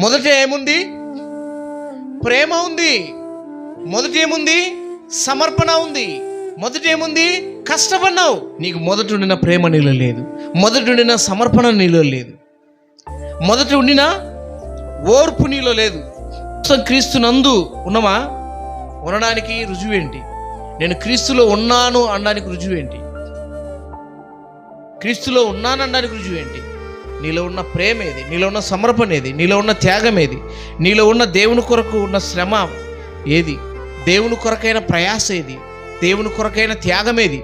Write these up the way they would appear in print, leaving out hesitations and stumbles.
మొదట ఏముంది? ప్రేమ ఉంది. మొదట ఏముంది? సమర్పణ ఉంది. మొదట ఏముంది? కష్టపడినావు. నీకు మొదట ఉండిన ప్రేమ నీలో లేదు, మొదట ఉండిన సమర్పణ నీలో లేదు, మొదట ఉండిన ఓర్పు నీలో లేదు. క్రీస్తునందు ఉన్నామా? ఉండడానికి రుజువేంటి? నేను క్రీస్తులో ఉన్నాను అనడానికి రుజువేంటి? క్రీస్తులో ఉన్నాను అనడానికి రుజువేంటి? నీలో ఉన్న ప్రేమ ఏది? నీలో ఉన్న సమర్పణ ఏది? నీలో ఉన్న త్యాగం ఏది? నీలో ఉన్న దేవుని కొరకు ఉన్న శ్రమ ఏది? దేవుని కొరకైన ప్రయాస ఏది? దేవుని కొరకైన త్యాగం ఏది?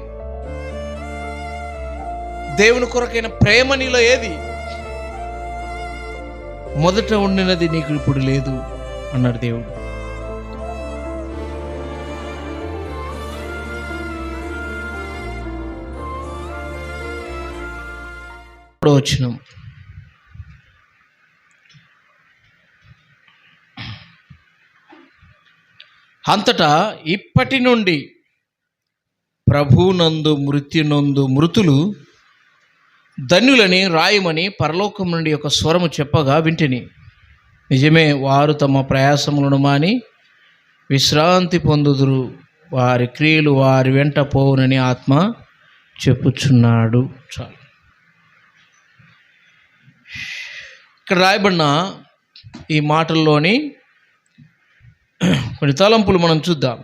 దేవుని కొరకైన ప్రేమ నీలో ఏది? మొదట ఉండినది నీకు ఇప్పుడు లేదు అన్నాడు దేవుడు. వచనం, అంతటా ఇప్పటి నుండి ప్రభునందు మృత్యునందు మృతులు ధన్యులని రాయమని పరలోకం నుండి ఒక స్వరము చెప్పగా వింటిని. నిజమే, వారు తమ ప్రయాసములను మాని విశ్రాంతి పొందుదురు, వారి క్రియలు వారి వెంట పోవునని ఆత్మ చెప్పుచున్నాడు. చాలు. ఇక్కడ రాయబడిన ఈ మాటల్లోని కొన్ని తలంపులు మనం చూద్దాం.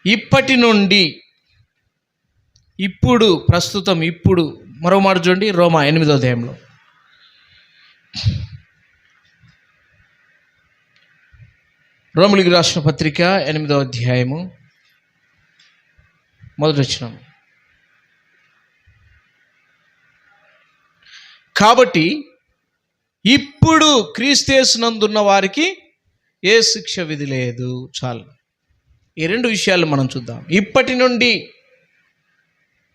ఇప్పటి నుండి, ఇప్పుడు, ప్రస్తుతం, ఇప్పుడు. మరో మాట చూడండి, రోమా 8వ అధ్యాయంలో. రోములకు రాసిన పత్రిక 8వ అధ్యాయము మొదటి వచనం. కాబట్టి ఇప్పుడు క్రీస్తునందున్న వారికి ఏ శిక్ష విధి లేదు. చాలు. ఈ రెండు విషయాలు మనం చూద్దాం. ఇప్పటి నుండి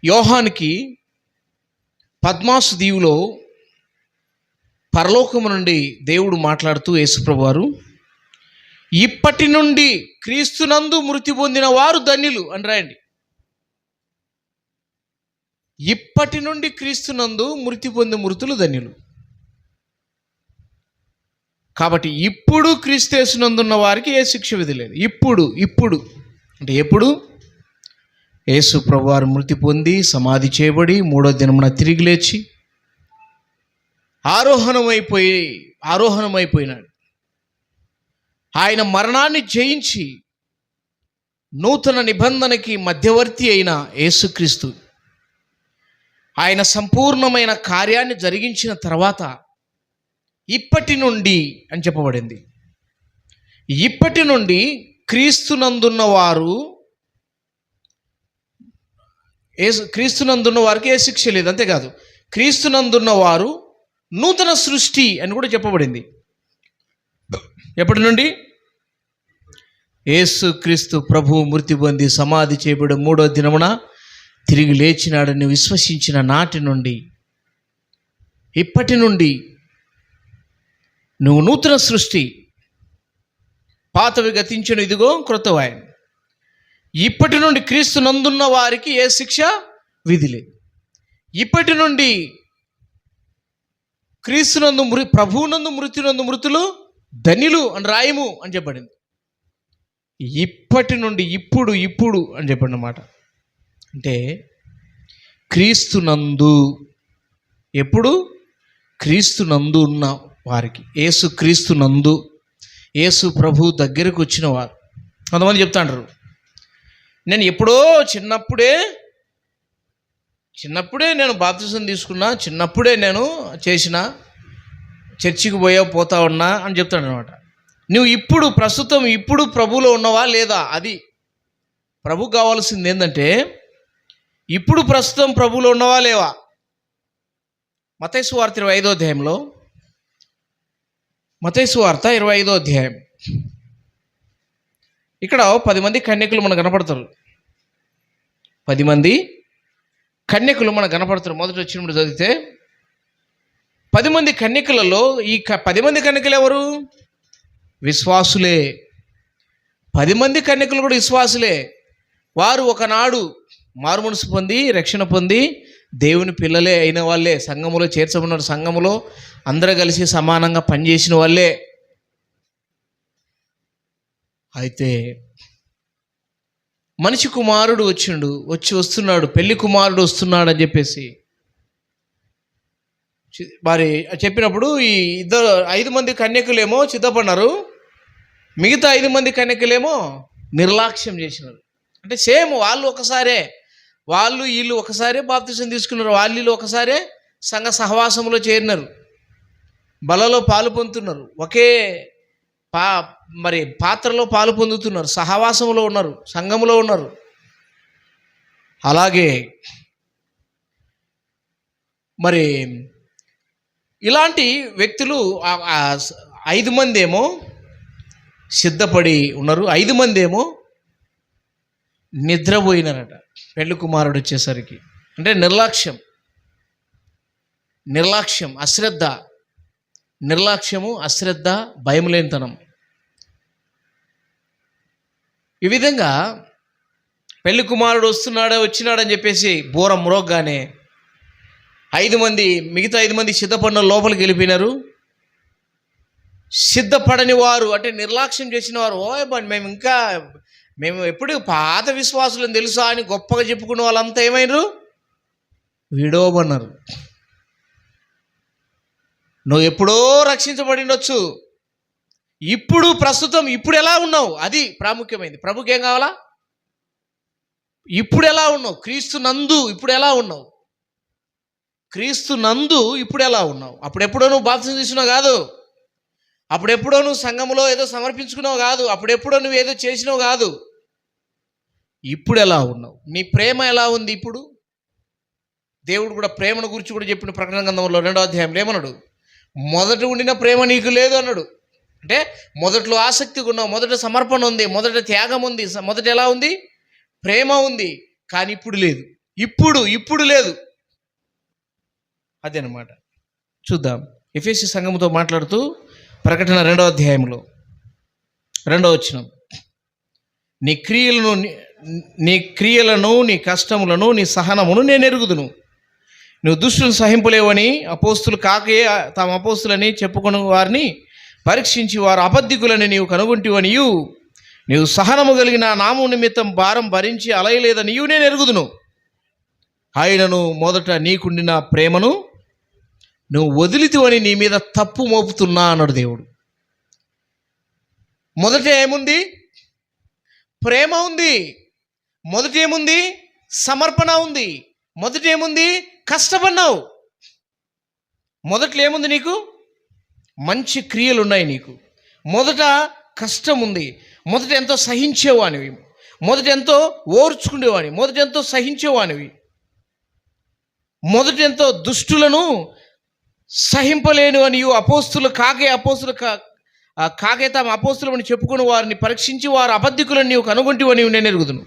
యోహానికి పద్మాసు దీవులో పరలోకము నుండి దేవుడు మాట్లాడుతూ యేసుప్రభు వారు ఇప్పటి నుండి క్రీస్తునందు మృతి పొందిన వారు ధన్యులు అని రాయండి. ఇప్పటి నుండి క్రీస్తునందు మృతి పొందిన మృతులు ధన్యులు. కాబట్టి ఇప్పుడు క్రీస్తునందున్న వారికి ఏ శిక్ష విధి లేదు. ఇప్పుడు అంటే ఎప్పుడు? యేసు ప్రభువారు మృతి పొంది సమాధి చేయబడి 3వ దినమున తిరిగి లేచి ఆరోహణమైపోయినాడు. ఆయన మరణాన్ని జయించి నూతన నిబంధనకి మధ్యవర్తి అయిన యేసుక్రీస్తు ఆయన సంపూర్ణమైన కార్యాన్ని జరిగించిన తర్వాత ఇప్పటి నుండి అని చెప్పబడింది. ఇప్పటి నుండి క్రీస్తునందున్న వారికి ఏ శిక్ష లేదు. అంతేకాదు, క్రీస్తునందున్న వారు నూతన సృష్టి అని కూడా చెప్పబడింది. ఎప్పటి నుండి? యేసుక్రీస్తు ప్రభువు మృతి పొంది సమాధి చేయబడి 3వ దినమున తిరిగి లేచినాడని విశ్వసించిన నాటి నుండి, ఇప్పటి నుండి నువ్వు నూతన సృష్టి. పాతవి గతించిన, ఇదిగో క్రొత్తవాయను. ఇప్పటి నుండి క్రీస్తునందున్న వారికి ఏ శిక్ష విధి లేదు. ఇప్పటి నుండి క్రీస్తునందు ప్రభువునందు మృత్యునందు మృతులు ధన్యులు అని రాయము అని చెప్పబడింది. ఇప్పటి నుండి ఇప్పుడు అని చెప్పండి అన్నమాట. అంటే క్రీస్తునందు, ఎప్పుడు? క్రీస్తునందు ఉన్న వారికి, యేసు క్రీస్తునందు, యేసు ప్రభు దగ్గరకు వచ్చిన వారు. కొంతమంది చెప్తాంటారు, నేను ఎప్పుడో చిన్నప్పుడే నేను బాప్తిసం తీసుకున్నా, చిన్నప్పుడే నేను చేసిన, చర్చికి పోతా ఉన్నా అని చెప్తాడు అనమాట. నువ్వు ప్రస్తుతం ప్రభువులో ఉన్నవా లేదా? అది ప్రభు కావాల్సింది ఏంటంటే ఇప్పుడు ప్రస్తుతం ప్రభువులో ఉన్నవా లేవా? మత్తయి సువార్త 25వ అధ్యాయంలో, మత్తయి సువార్త 25వ అధ్యాయం, ఇక్కడ 10 మంది కన్యకులు మనకు కనపడతారు. 10 మంది కన్యకులు మనకు కనపడతారు. మొదటి వచ్చినప్పుడు చదివితే 10 మంది కన్యకులలో ఈ 10 మంది కన్యకులు ఎవరు? విశ్వాసులే. 10 మంది కన్యకులు కూడా విశ్వాసులే. వారు ఒకనాడు మారుమనసు పొంది రక్షణ పొంది దేవుని పిల్లలే అయిన వాళ్ళే, సంఘములో చేర్చబడిన సంఘములో అందరూ కలిసి సమానంగా పనిచేసిన వాళ్ళే. అయితే మనిషి కుమారుడు వస్తున్నాడు, పెళ్లి కుమారుడు వస్తున్నాడు అని చెప్పేసి మరి చెప్పినప్పుడు ఈ 5 మంది కన్యకులేమో సిద్ధపడినారు, మిగతా 5 మంది కన్యకులేమో నిర్లక్ష్యం చేసినారు. అంటే సేమ్ వాళ్ళు వీళ్ళు ఒకసారే బాప్తిసం తీసుకున్నారు, వాళ్ళు ఒకసారే సంఘ సహవాసంలో చేరినారు, బలలో పాలు పొందుతున్నారు, ఒకే మరి పాత్రలో పాలు పొందుతున్నారు, సహవాసంలో ఉన్నారు, సంఘంలో ఉన్నారు. అలాగే మరి ఇలాంటి వ్యక్తులు 5 మంది ఏమో సిద్ధపడి ఉన్నారు, 5 మంది ఏమో నిద్రపోయినారట పెళ్లి కుమారుడు వచ్చేసరికి. అంటే నిర్లక్ష్యము, అశ్రద్ధ, భయం లేనితనం. ఈ విధంగా పెళ్లి కుమారుడు వచ్చినాడని చెప్పేసి బూరం మ్రోగ్గానే మిగతా 5 మంది సిద్ధపడిన లోపలికి వెళ్ళిపోయినారు. సిద్ధపడని వారు, అంటే నిర్లక్ష్యం చేసిన వారు, మేము ఎప్పుడు పాత విశ్వాసులను తెలుసా అని గొప్పగా చెప్పుకున్న వాళ్ళంతా ఏమైనారు? విడవబన్నారు. నువ్వు ఎప్పుడో రక్షించబడి ఉండొచ్చు, ఇప్పుడు ఎలా ఉన్నావు అది ప్రాముఖ్యమైనది. ప్రభుకి ఏం కావాలా? ఇప్పుడు ఎలా ఉన్నావు? క్రీస్తు నందు ఇప్పుడు ఎలా ఉన్నావు? అప్పుడెప్పుడో నువ్వు బాప్తిసం తీసుకున్నావు కాదు, అప్పుడెప్పుడో నువ్వు సంఘంలో ఏదో సమర్పించుకున్నావు కాదు, అప్పుడెప్పుడో నువ్వు ఏదో చేసినావు కాదు. ఇప్పుడు ఎలా ఉన్నావు? నీ ప్రేమ ఎలా ఉంది ఇప్పుడు? దేవుడు కూడా ప్రేమను గురించి కూడా చెప్పిన ప్రకటన గ్రంథంలో 2వ అధ్యాయంలో ఏమన్నాడు? మొదట ఉండిన ప్రేమ నీకు లేదు అన్నాడు. అంటే మొదట్లో ఆసక్తిగా ఉన్నావు, మొదట సమర్పణ ఉంది, మొదట త్యాగం ఉంది, మొదట ఎలా ఉంది? ప్రేమ ఉంది. కానీ ఇప్పుడు లేదు, ఇప్పుడు లేదు. అదేనమాట. చూద్దాం. ఎఫెసీ సంఘముతో మాట్లాడుతూ ప్రకటన 2వ అధ్యాయంలో 2వ వచనం, నీ క్రియలను నీ కష్టములను నీ సహనమును నేను ఎరుగుదును. నువ్వు దుష్టులను సహింపలేవని అపోస్తులు కాకే తాము అపోస్తులని చెప్పుకుని వారిని పరీక్షించి వారు అబద్ధికులని నీవు కనుగొంటివనియు, నీవు సహనము కలిగిన నామము నిమిత్తం భారం భరించి అలయలేదనియు నేను ఎరుగుదును. ఆయనను మొదట నీకుండిన ప్రేమను నువ్వు వదిలితివని నీ మీద తప్పు మోపుతున్నా అన్నాడు దేవుడు. మొదట ఏముంది? ప్రేమ ఉంది. మొదట ఏముంది? సమర్పణ ఉంది. మొదట ఏముంది? కష్టపడినావు. మొదట్లో ఏముంది? నీకు మంచి క్రియలు ఉన్నాయి. నీకు మొదట కష్టం ఉంది. మొదట ఎంతో సహించేవానివి, మొదట ఎంతో ఓర్చుకునేవాడివి, మొదట ఎంతో సహించేవానివి, మొదట ఎంతో దుష్టులను సహింపలేను అని అపోస్తులు కాకే తాము అపోస్తులు అని చెప్పుకుని వారిని పరీక్షించి వారు అబద్ధికులను నీవు కనుగొంటివని నేను ఎరుగుదును.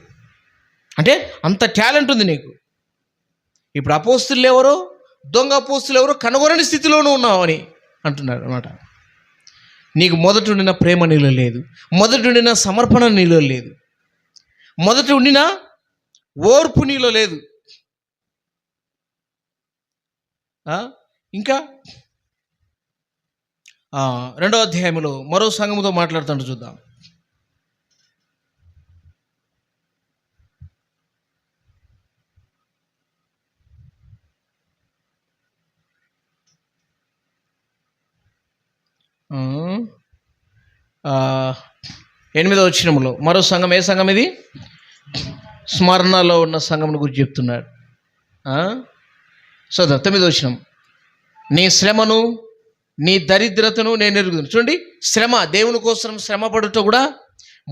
అంటే అంత టాలెంట్ ఉంది నీకు. ఇప్పుడు అపోస్తులు ఎవరో, దొంగ అపోస్తులు ఎవరో కనుగొనని స్థితిలోనూ ఉన్నావు అని అంటున్నారు అన్నమాట. నీకు మొదట ఉండిన ప్రేమ నీలో లేదు, మొదట ఉండిన సమర్పణ నీలో లేదు, మొదట ఉండిన ఓర్పు నీలో లేదు. ఇంకా 2వ అధ్యాయంలో మరో సంఘముతో మాట్లాడుతుంటే చూద్దాం. ఎనిమిదవ వచనంలో మరో సంఘం. ఏ సంఘం ఇది? స్మరణలో ఉన్న సంఘం గురించి చెప్తున్నాడు. చదువు 9వ వచనం. నీ శ్రమను నీ దరిద్రతను నేను ఎరుగుదును. చూడండి, శ్రమ, దేవుని కోసం శ్రమ పడుట కూడా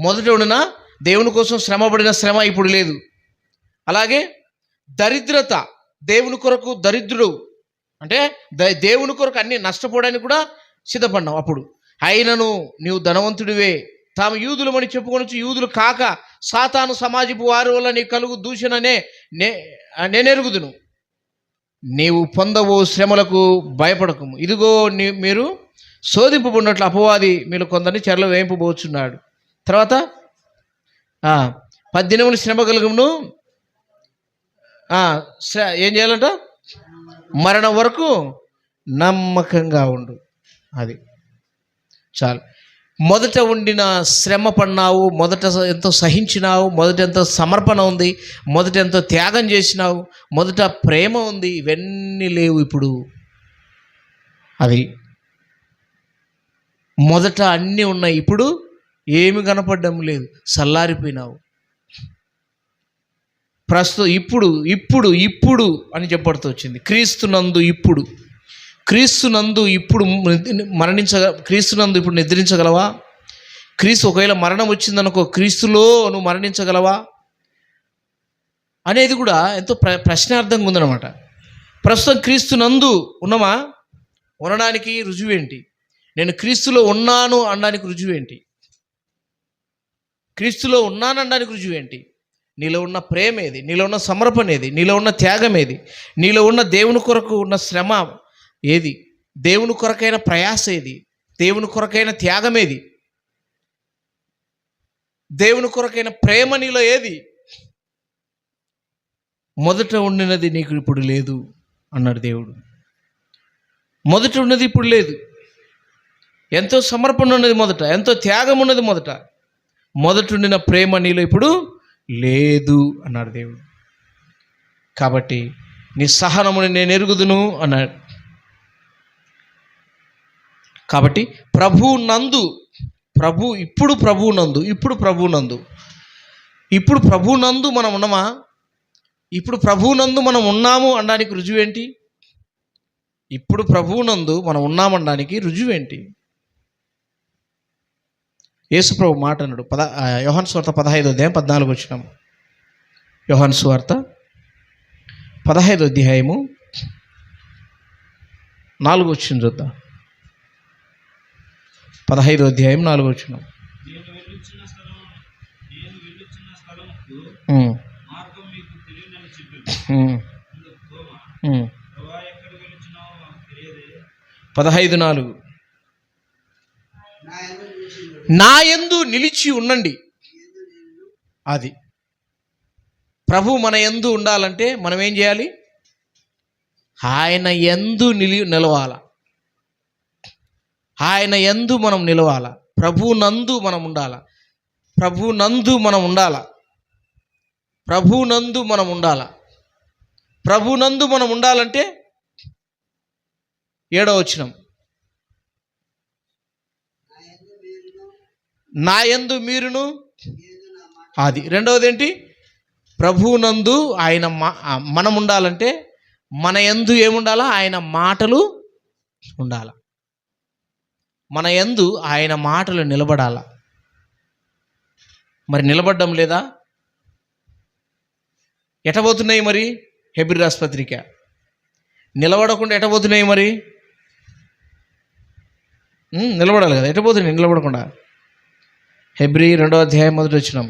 మొదట ఉండిన దేవుని కోసం శ్రమపడిన శ్రమ ఇప్పుడు లేదు. అలాగే దరిద్రత, దేవుని కొరకు దరిద్రుడు అంటే దేవుని కొరకు అన్ని నష్టపోవడానికి కూడా సిద్ధపడినావు. అప్పుడు అయినను నీవు ధనవంతుడివే, తాము యూదులమని చెప్పుకొనొచ్చు యూదులు కాక సాతాను సమాజపు వారి వల్ల నీ కలుగు దూషణనే నేనెరుగుదును. నీవు పొందవు శ్రమలకు భయపడకము. ఇదిగో మీరు శోధింపబడినట్లు అపవాది మీరు కొందరిని చెరలో వేయింపబోచున్నాడు. తర్వాత 10 దినములు శ్రమ కలుగును. ఏం చేయాలంట? మరణం వరకు నమ్మకంగా ఉండు. అది చాలు. మొదట ఉండిన శ్రమ పడినావు, మొదట ఎంతో సహించినావు, మొదట ఎంతో సమర్పణ ఉంది, మొదట ఎంతో త్యాగం చేసినావు, మొదట ప్రేమ ఉంది. ఇవన్నీ లేవు ఇప్పుడు. అది మొదట అన్నీ ఉన్నాయి, ఇప్పుడు ఏమి కనపడడం లేదు. చల్లారిపోయినావు. ప్రస్తుతం ఇప్పుడు ఇప్పుడు ఇప్పుడు అని చెప్పడుతూ వచ్చింది. క్రీస్తునందు ఇప్పుడు, క్రీస్తునందు ఇప్పుడు క్రీస్తునందు ఇప్పుడు నిద్రించగలవా? క్రీస్తు ఒకవేళ మరణం వచ్చిందనుకో, క్రీస్తులో నువ్వు మరణించగలవా అనేది కూడా ఎంతో ప్రశ్నార్థంగా ఉందన్నమాట. ప్రస్తుతం క్రీస్తునందు ఉన్నామా? ఉండడానికి రుజువేంటి? నేను క్రీస్తులో ఉన్నాను అనడానికి రుజువేంటి? క్రీస్తులో ఉన్నాను అనడానికి రుజువేంటి? నీలో ఉన్న ప్రేమ ఏది? నీలో ఉన్న సమర్పణ ఏది? నీలో ఉన్న త్యాగం ఏది? నీలో ఉన్న దేవుని కొరకు ఉన్న శ్రమ ఏది? దేవుని కొరకైన ప్రయాస ఏది? దేవుని కొరకైన త్యాగం ఏది? దేవుని కొరకైన ప్రేమ నీలో ఏది? మొదట ఉండినది నీకు ఇప్పుడు లేదు అన్నాడు దేవుడు. మొదట ఉన్నది ఇప్పుడు లేదు. ఎంతో సమర్పణ ఉన్నది మొదట, ఎంతో త్యాగం ఉన్నది మొదట. మొదట ఉండిన ప్రేమ నీలో ఇప్పుడు లేదు అన్నాడు దేవుడు. కాబట్టి నీ సహనముని నేను ఎరుగుదును అన్నాడు. కాబట్టి ఇప్పుడు ప్రభువునందు మనం ఉన్నామా? ఇప్పుడు ప్రభువునందు మనం ఉన్నాము అనడానికి రుజువేంటి? ఇప్పుడు ప్రభువునందు మనం ఉన్నామనడానికి రుజువేంటి? యేసు ప్రభు మాట అన్నాడు. యోహాను సువార్త 15వ అధ్యాయం 14 వచనం. యోహాను సువార్త 15వ అధ్యాయము 4 వచనం చూద్దాం. 15వ అధ్యాయం 4 వచనం. పదహైదు 4 నా యందు నిలిచి ఉండండి. అది ప్రభు మన యందు ఉండాలంటే మనం ఏం చేయాలి? ఆయన యందు నిలవాల. ఆయన యందు మనం నిలవాల. ప్రభునందు మనం ఉండాల. ప్రభునందు మనం ఉండాల. ప్రభునందు మనం ఉండాల. ప్రభునందు మనం ఉండాలంటే 7వ వచనం, నా యందు మీరును. అది రెండవది ఏంటి? ప్రభువునందు ఆయన మనం ఉండాలంటే మన యందు ఏముండాలా? ఆయన మాటలు ఉండాల. మన యందు ఆయన మాటలు నిలబడాల. మరి నిలబడ్డం లేదా? ఎటబోతున్నాయి మరి? హెబ్రీ రాసిన పత్రిక నిలబడకుండా ఎటబోతున్నాయి మరి? నిలబడాలి కదా, ఎటబోతున్నాయి నిలబడకుండా? హెబ్రీ 2వ అధ్యాయం 1వ వచనం.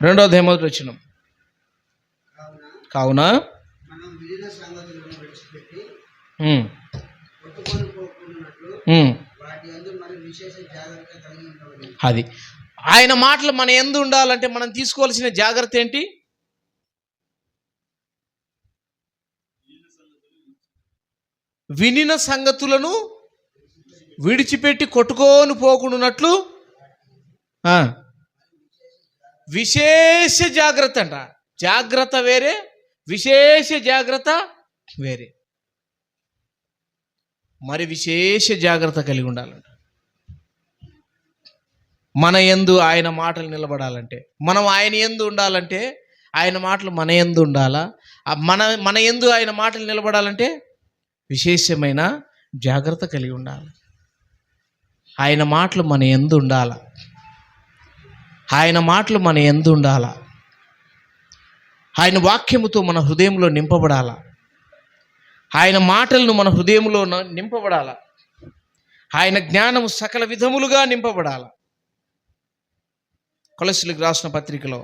2వ అధ్యాయం 1వ వచనం. కావున అది ఆయన మాటలు మన యందు ఉండాలంటే మనం తీసుకోవాల్సిన జాగ్రత్త ఏంటి? వినిన సంగతులను విడిచిపెట్టి కొట్టుకొని పోకుండాన్నట్లు విశేష జాగ్రత్త అంట. జాగ్రత్త వేరే, విశేష జాగ్రత్త వేరే. మరి విశేష జాగ్రత్త కలిగి ఉండాలంట. మన యందు ఆయన మాటలు నిలబడాలంటే, మనం ఆయన యందు ఉండాలంటే ఆయన మాటలు మన యందు ఉండాలా? మన యందు ఆయన మాటలు నిలబడాలంటే విశేషమైన జాగ్రత్త కలిగి ఉండాలి. ఆయన మాటలు మన యందు ఉండాల. ఆయన మాటలు మన యందు ఉండాల. ఆయన వాక్యముతో మన హృదయంలో నింపబడాల. ఆయన మాటలను మన హృదయంలో నింపబడాల. ఆయన జ్ఞానము సకల విధములుగా నింపబడాల. కొలస్సీలకు రాసిన పత్రికలో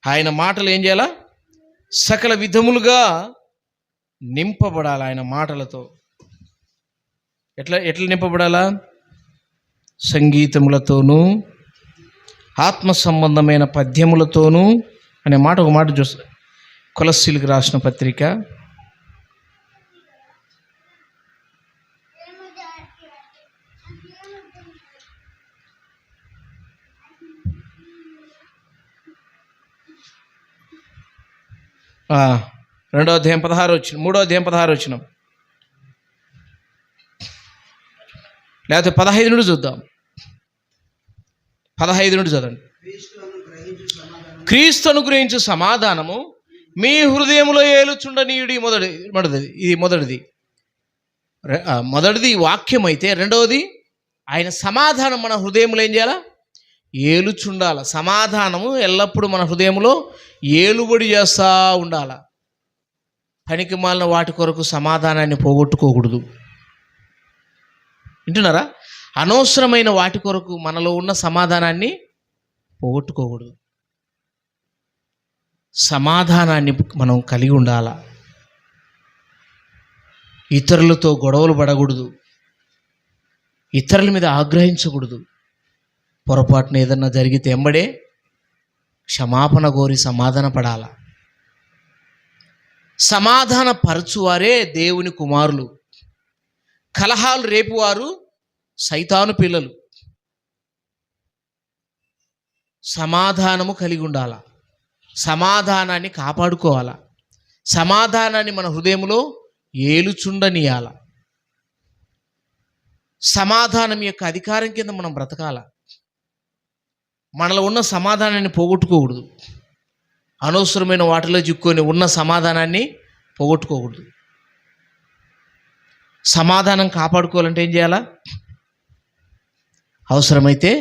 ఆయన మాటలు ఏం చేయాలా? సకల విధములుగా నింపబడాలి ఆయన మాటలతో. ఎట్లా నింపబడాలా? సంగీతములతోనూ ఆత్మ సంబంధమైన పద్యములతోనూ అనే మాట, ఒక మాట చూస్తా. కొలస్సీలకు రాసిన పత్రిక 2వ అధ్యాయం 16 వచ్చిన 3వ అధ్యాయం 16 వచ్చిన లేకపోతే 15 నుండి చూద్దాం. 15 నుండి చదవండి. క్రీస్తు అనుగ్రహించు సమాధానము మీ హృదయంలో ఏలుచుండనీయుడి. మొదటిది వాక్యం అయితే, రెండవది ఆయన సమాధానం మన హృదయంలో ఏం చేయాలా? ఏలుచుండాల. సమాధానము ఎల్లప్పుడూ మన హృదయంలో ఏలుబడి చేస్తూ ఉండాల. పనికి మాలిన వాటి కొరకు సమాధానాన్ని పోగొట్టుకోకూడదు. వింటున్నారా? అనవసరమైన వాటి కొరకు మనలో ఉన్న సమాధానాన్ని పోగొట్టుకోకూడదు. సమాధానాన్ని మనం కలిగి ఉండాల. ఇతరులతో గొడవలు పడకూడదు. ఇతరుల మీద ఆగ్రహించకూడదు. పొరపాటున ఏదన్నా జరిగితే ఎంబడే క్షమాపణ కోరి సమాధాన పడాల. సమాధాన పరచువారే దేవుని కుమారులు. కలహాలు రేపువారు సైతాను పిల్లలు. సమాధానము కలిగి ఉండాల. సమాధానాన్ని కాపాడుకోవాల. సమాధానాన్ని మన హృదయంలో ఏలుచుండనీయాల. సమాధానం యొక్క అధికారం కింద మనం బ్రతకాల. మనలో ఉన్న సమాధానాన్ని పోగొట్టుకోకూడదు. అనవసరమైన వాటిలో చిక్కుకొని ఉన్న సమాధానాన్ని పోగొట్టుకోకూడదు. సమాధానం కాపాడుకోవాలంటే ఏం చేయాలా? అవసరమైతే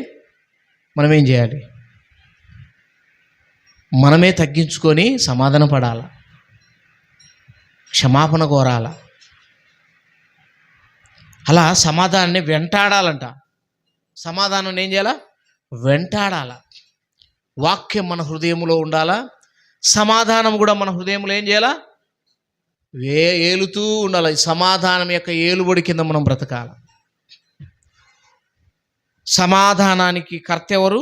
మనం ఏం చేయాలి? మనమే తగ్గించుకొని సమాధాన పడాల. క్షమాపణ కోరాల. అలా సమాధానాన్ని వెంటాడాలంట. సమాధానం ఏం చేయాలా? వెంటాడాల. వాక్యం మన హృదయంలో ఉండాలా. సమాధానం కూడా మన హృదయంలో ఏం చేయాలా? ఏలుతూ ఉండాలి. సమాధానం యొక్క ఏలుబడి కింద మనం బ్రతకాల. సమాధానానికి కర్త ఎవరు?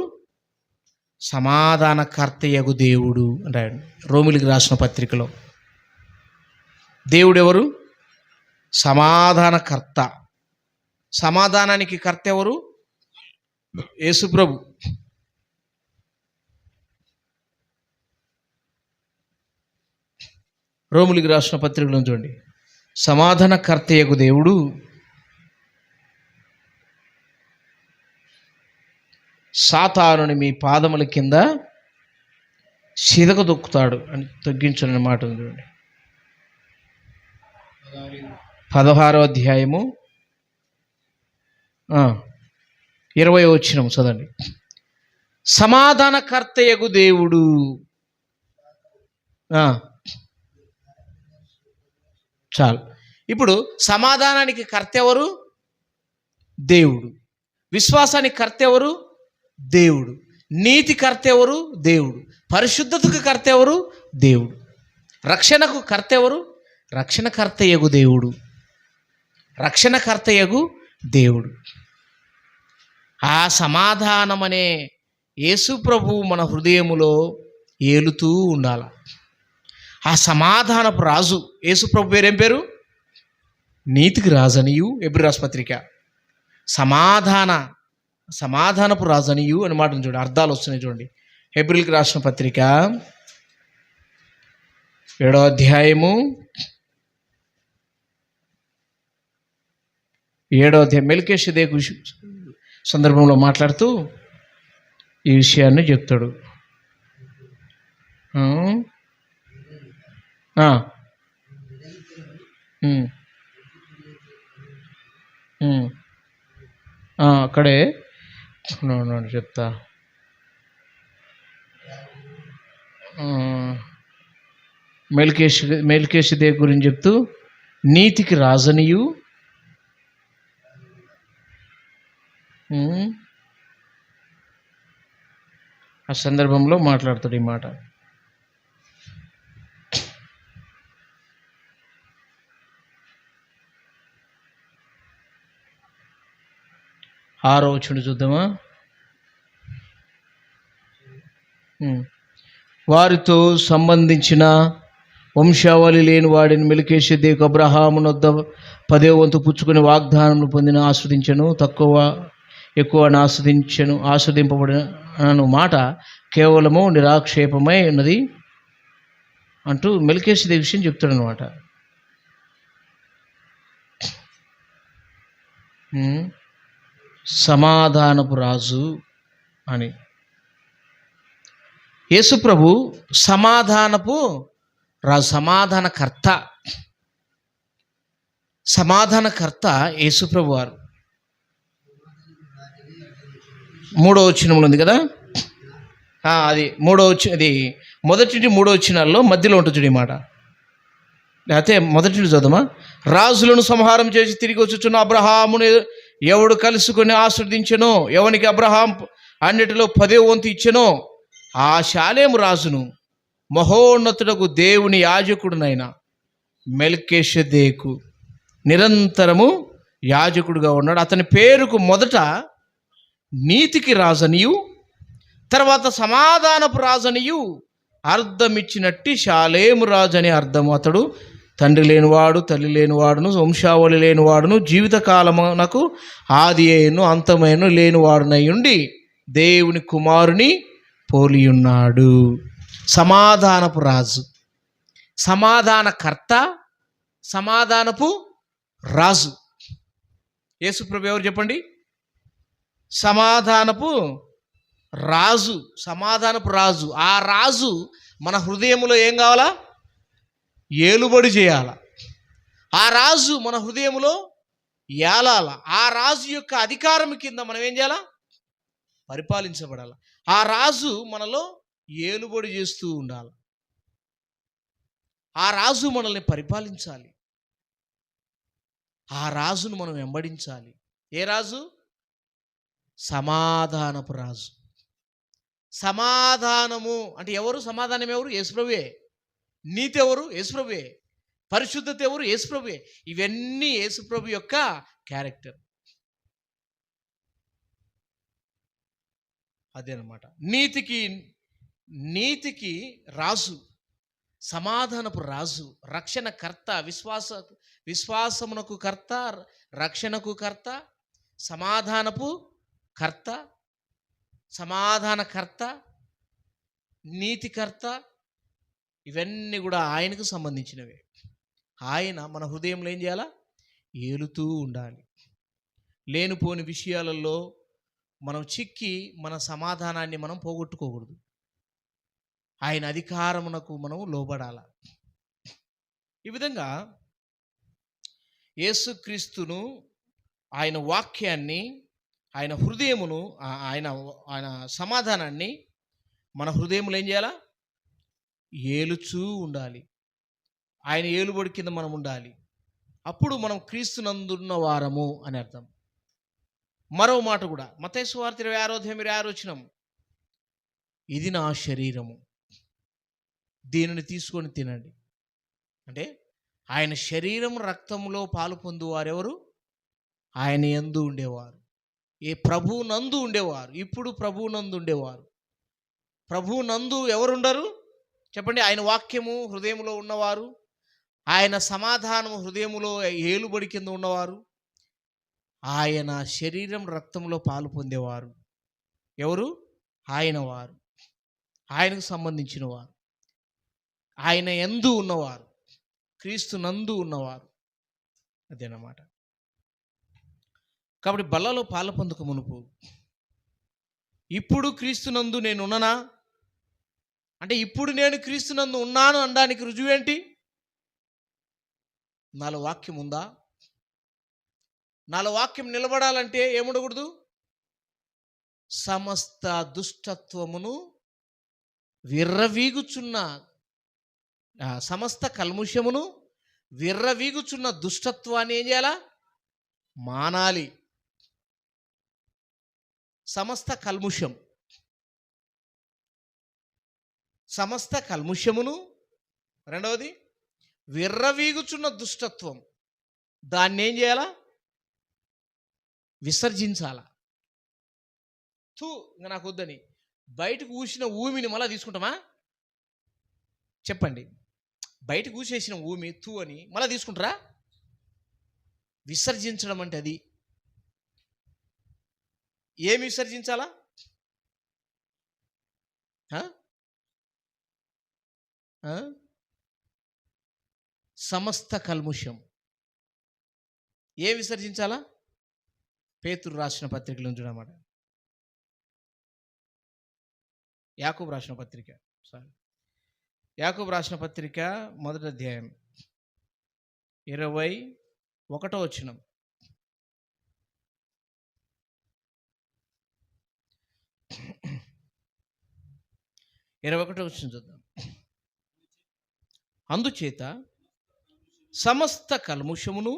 సమాధానకర్తయగు దేవుడు అంటాడు రోమిలికి రాసిన పత్రికలో. దేవుడు ఎవరు? సమాధానకర్త. సమాధానానికి కర్త ఎవరు? యేసు ప్రభు. రోమిలికి రాసిన పత్రికలో చూడండి. సమాధానకర్తయగు దేవుడు సాతానుని మీ పాదముల కింద చితకదొక్కుతాడు అని తగ్గించని మాట ఉంది చూడండి. 16వ అధ్యాయము 20వ వచనం చదవండి. సమాధానకర్తయగు దేవుడు. చాలు. ఇప్పుడు సమాధానానికి కర్త ఎవరు? దేవుడు. విశ్వాసానికి కర్త ఎవరు? దేవుడు. నీతి కర్త ఎవరు? దేవుడు. పరిశుద్ధతకు కర్త ఎవరు? దేవుడు. రక్షణకు కర్త ఎవరు? రక్షణకర్తయగు దేవుడు. రక్షణకర్తయగు దేవుడు. ఆ సమాధానం అనే యేసు ప్రభువు మన హృదయములో ఏలుతూ ఉండాల. ఆ సమాధానపు రాజు యేసు ప్రభు పేరేం పేరు? నీతికి రాజనియు. ఎబ్రీ రాష్ట్రపత్రిక సమాధానపు రాజనియు అని మాట చూడండి. అర్థాలు వస్తున్నాయి చూడండి. హెబ్రీలకు రాసిన పత్రిక 7వ అధ్యాయము 7వ అధ్యాయం మెల్కీషెదెకు సందర్భంలో మాట్లాడుతూ ఈ విషయాన్ని చెప్తాడు. అక్కడే చెప్తా. మెల్కీషెదెకు గురించి చెప్తూ నీతికి రాజనియు ఆ సందర్భంలో మాట్లాడతాడు ఈ మాట. ఆరో వచనం చూద్దామా? వారితో సంబంధించిన వంశావళి లేని వాడిని మెల్కీషెదెకు అబ్రహామునొద్ద 10వ వంతు పుచ్చుకుని వాగ్దానములు పొందిన ఆస్వాదించను, తక్కువ ఎక్కువ ఆస్వాదింపబడిన మాట కేవలము నిరాక్షేపమై ఉన్నది అంటూ మెల్కీషెదెకు విషయం చెప్తాడు అనమాట. సమాధానపు రాజు అని. యేసు ప్రభు సమాధానపు రాజు, సమాధానకర్త యేసు ప్రభు వారు. 3వ వచనంలో ఉంది కదా, అది 1 నుండి 3 వచనాల్లో మధ్యలో ఉంటుంది చూడు ఈ మాట. లేకపోతే 1 నుండి చదువుమా. రాజులను సంహారం చేసి తిరిగి వచ్చుచున్న అబ్రహామును ఎవడు కలుసుకొని ఆశీర్వదించెనో, ఎవనికి అబ్రహాం అన్నిటిలో 10వ వంతు ఇచ్చెనో, ఆ షాలేము రాజును మహోన్నతుడకు దేవుని యాజకుడునైన మెల్కీషెదెకు నిరంతరము యాజకుడుగా ఉన్నాడు. అతని పేరుకు మొదట నీతికి రాజనియు తర్వాత సమాధానపు రాజనియు అర్థమిచ్చినట్టి షాలేము రాజు అని అర్థము. అతడు తండ్రి లేనివాడు, తల్లి లేనివాడును, వంశావళి లేనివాడును, జీవితకాలమునకు ఆది అయిను అంతమైన లేనివాడునై ఉండి దేవుని కుమారుని పోలియున్నాడు. సమాధానపు రాజు, సమాధానకర్త, సమాధానపు రాజు యేసుప్రభు ఎవరు చెప్పండి? సమాధానపు రాజు, సమాధానపు రాజు. ఆ రాజు మన హృదయంలో ఏం కావాలా? ఏలుబడి చేయాల. ఆ రాజు మన హృదయంలో ఏలాల. ఆ రాజు యొక్క అధికారం కింద మనం ఏం చేయాలా? పరిపాలించబడాలి. ఆ రాజు మనలో ఏలుబడి చేస్తూ ఉండాలి. ఆ రాజు మనల్ని పరిపాలించాలి. ఆ రాజును మనం వెంబడించాలి. ఏ రాజు? సమాధానపు రాజు. సమాధానము అంటే ఎవరు? సమాధానం ఎవరు? యేసుప్రభువే. నీతి ఎవరు? యేసుప్రభువే. పరిశుద్ధత ఎవరు? యేసుప్రభువే. ఇవన్నీ యేసుప్రభు యొక్క క్యారెక్టర్. అదేనమాట. నీతికి రాజు, సమాధానపు రాజు, రక్షణకర్త, విశ్వాసమునకు కర్త, రక్షణకు కర్త, సమాధానపు కర్త, సమాధానకర్త, నీతికర్త. ఇవన్నీ కూడా ఆయనకు సంబంధించినవే. ఆయన మన హృదయంలో ఏం చేయాలా? ఏలుతూ ఉండాలి. లేనిపోని విషయాలలో మనం చిక్కి మన సమాధానాన్ని మనం పోగొట్టుకోకూడదు. ఆయన అధికారమునకు మనం లోబడాల. ఈ విధంగా యేసుక్రీస్తును, ఆయన వాక్యాన్ని, ఆయన హృదయమును, ఆయన సమాధానాన్ని మన హృదయంలో ఏం చేయాలా? ఏలుచూ ఉండాలి. ఆయన ఏలుబడి కింద మనం ఉండాలి. అప్పుడు మనం క్రీస్తునందున్న వారము అని అర్థం. మరో మాట కూడా మత్తయి సువార్త 26:26 ఇది నా శరీరము, దీనిని తీసుకొని తినండి. అంటే ఆయన శరీరం రక్తంలో పాలు పొందువారెవరు? ఆయన యందు ఉండేవారు, ప్రభువు నందు ఉండేవారు. ఇప్పుడు ప్రభువు నందు ఉండేవారు. ప్రభువు నందు ఎవరుండరు చెప్పండి? ఆయన వాక్యము హృదయంలో ఉన్నవారు, ఆయన సమాధానము హృదయములో ఏలుబడి కింద ఉన్నవారు, ఆయన శరీరం రక్తంలో పాలు పొందేవారు ఎవరు? ఆయన వారు, ఆయనకు సంబంధించిన వారు, ఆయన యందు ఉన్నవారు, క్రీస్తు నందు ఉన్నవారు. అదేనమాట. కాబట్టి బల్లలో పాలు పొందక మునుపు ఇప్పుడు క్రీస్తునందు నేను ఉన్నానా అంటే, ఇప్పుడు నేను క్రీస్తునందు ఉన్నాను అనడానికి రుజువేంటి? నాలో వాక్యం ఉందా? నాలో వాక్యం నిలబడాలంటే ఏముండకూడదు? సమస్త దుష్టత్వమును విర్రవీగుచున్న, సమస్త కల్ముషమును విర్రవీగుచున్న దుష్టత్వాన్ని ఏం చేయాలా? మానాలి. సమస్త కల్ముషమును, రెండవది విర్రవీగుచున్న దుష్టత్వం, దాన్ని ఏం చేయాలా? విసర్జించాలా. ఇంకా నాకు వద్దని బయటకు ఊసిన ఊమిని మళ్ళీ తీసుకుంటామా? చెప్పండి. బయట కూసేసిన ఊమి తూ అని మళ్ళీ తీసుకుంటారా? విసర్జించడం అంటే అది. ఏమి విసర్జించాలా? సమస్త కల్ముషం. ఏ విసర్జించాలా? పేతురు రాసిన పత్రికలు ఉంచుడన్నమాట. యాకోబు రాసిన పత్రిక, యాకోబు రాసిన పత్రిక 1వ అధ్యాయం 21వ వచనం. చూద్దాం. అందుచేత సమస్త కల్ముషమును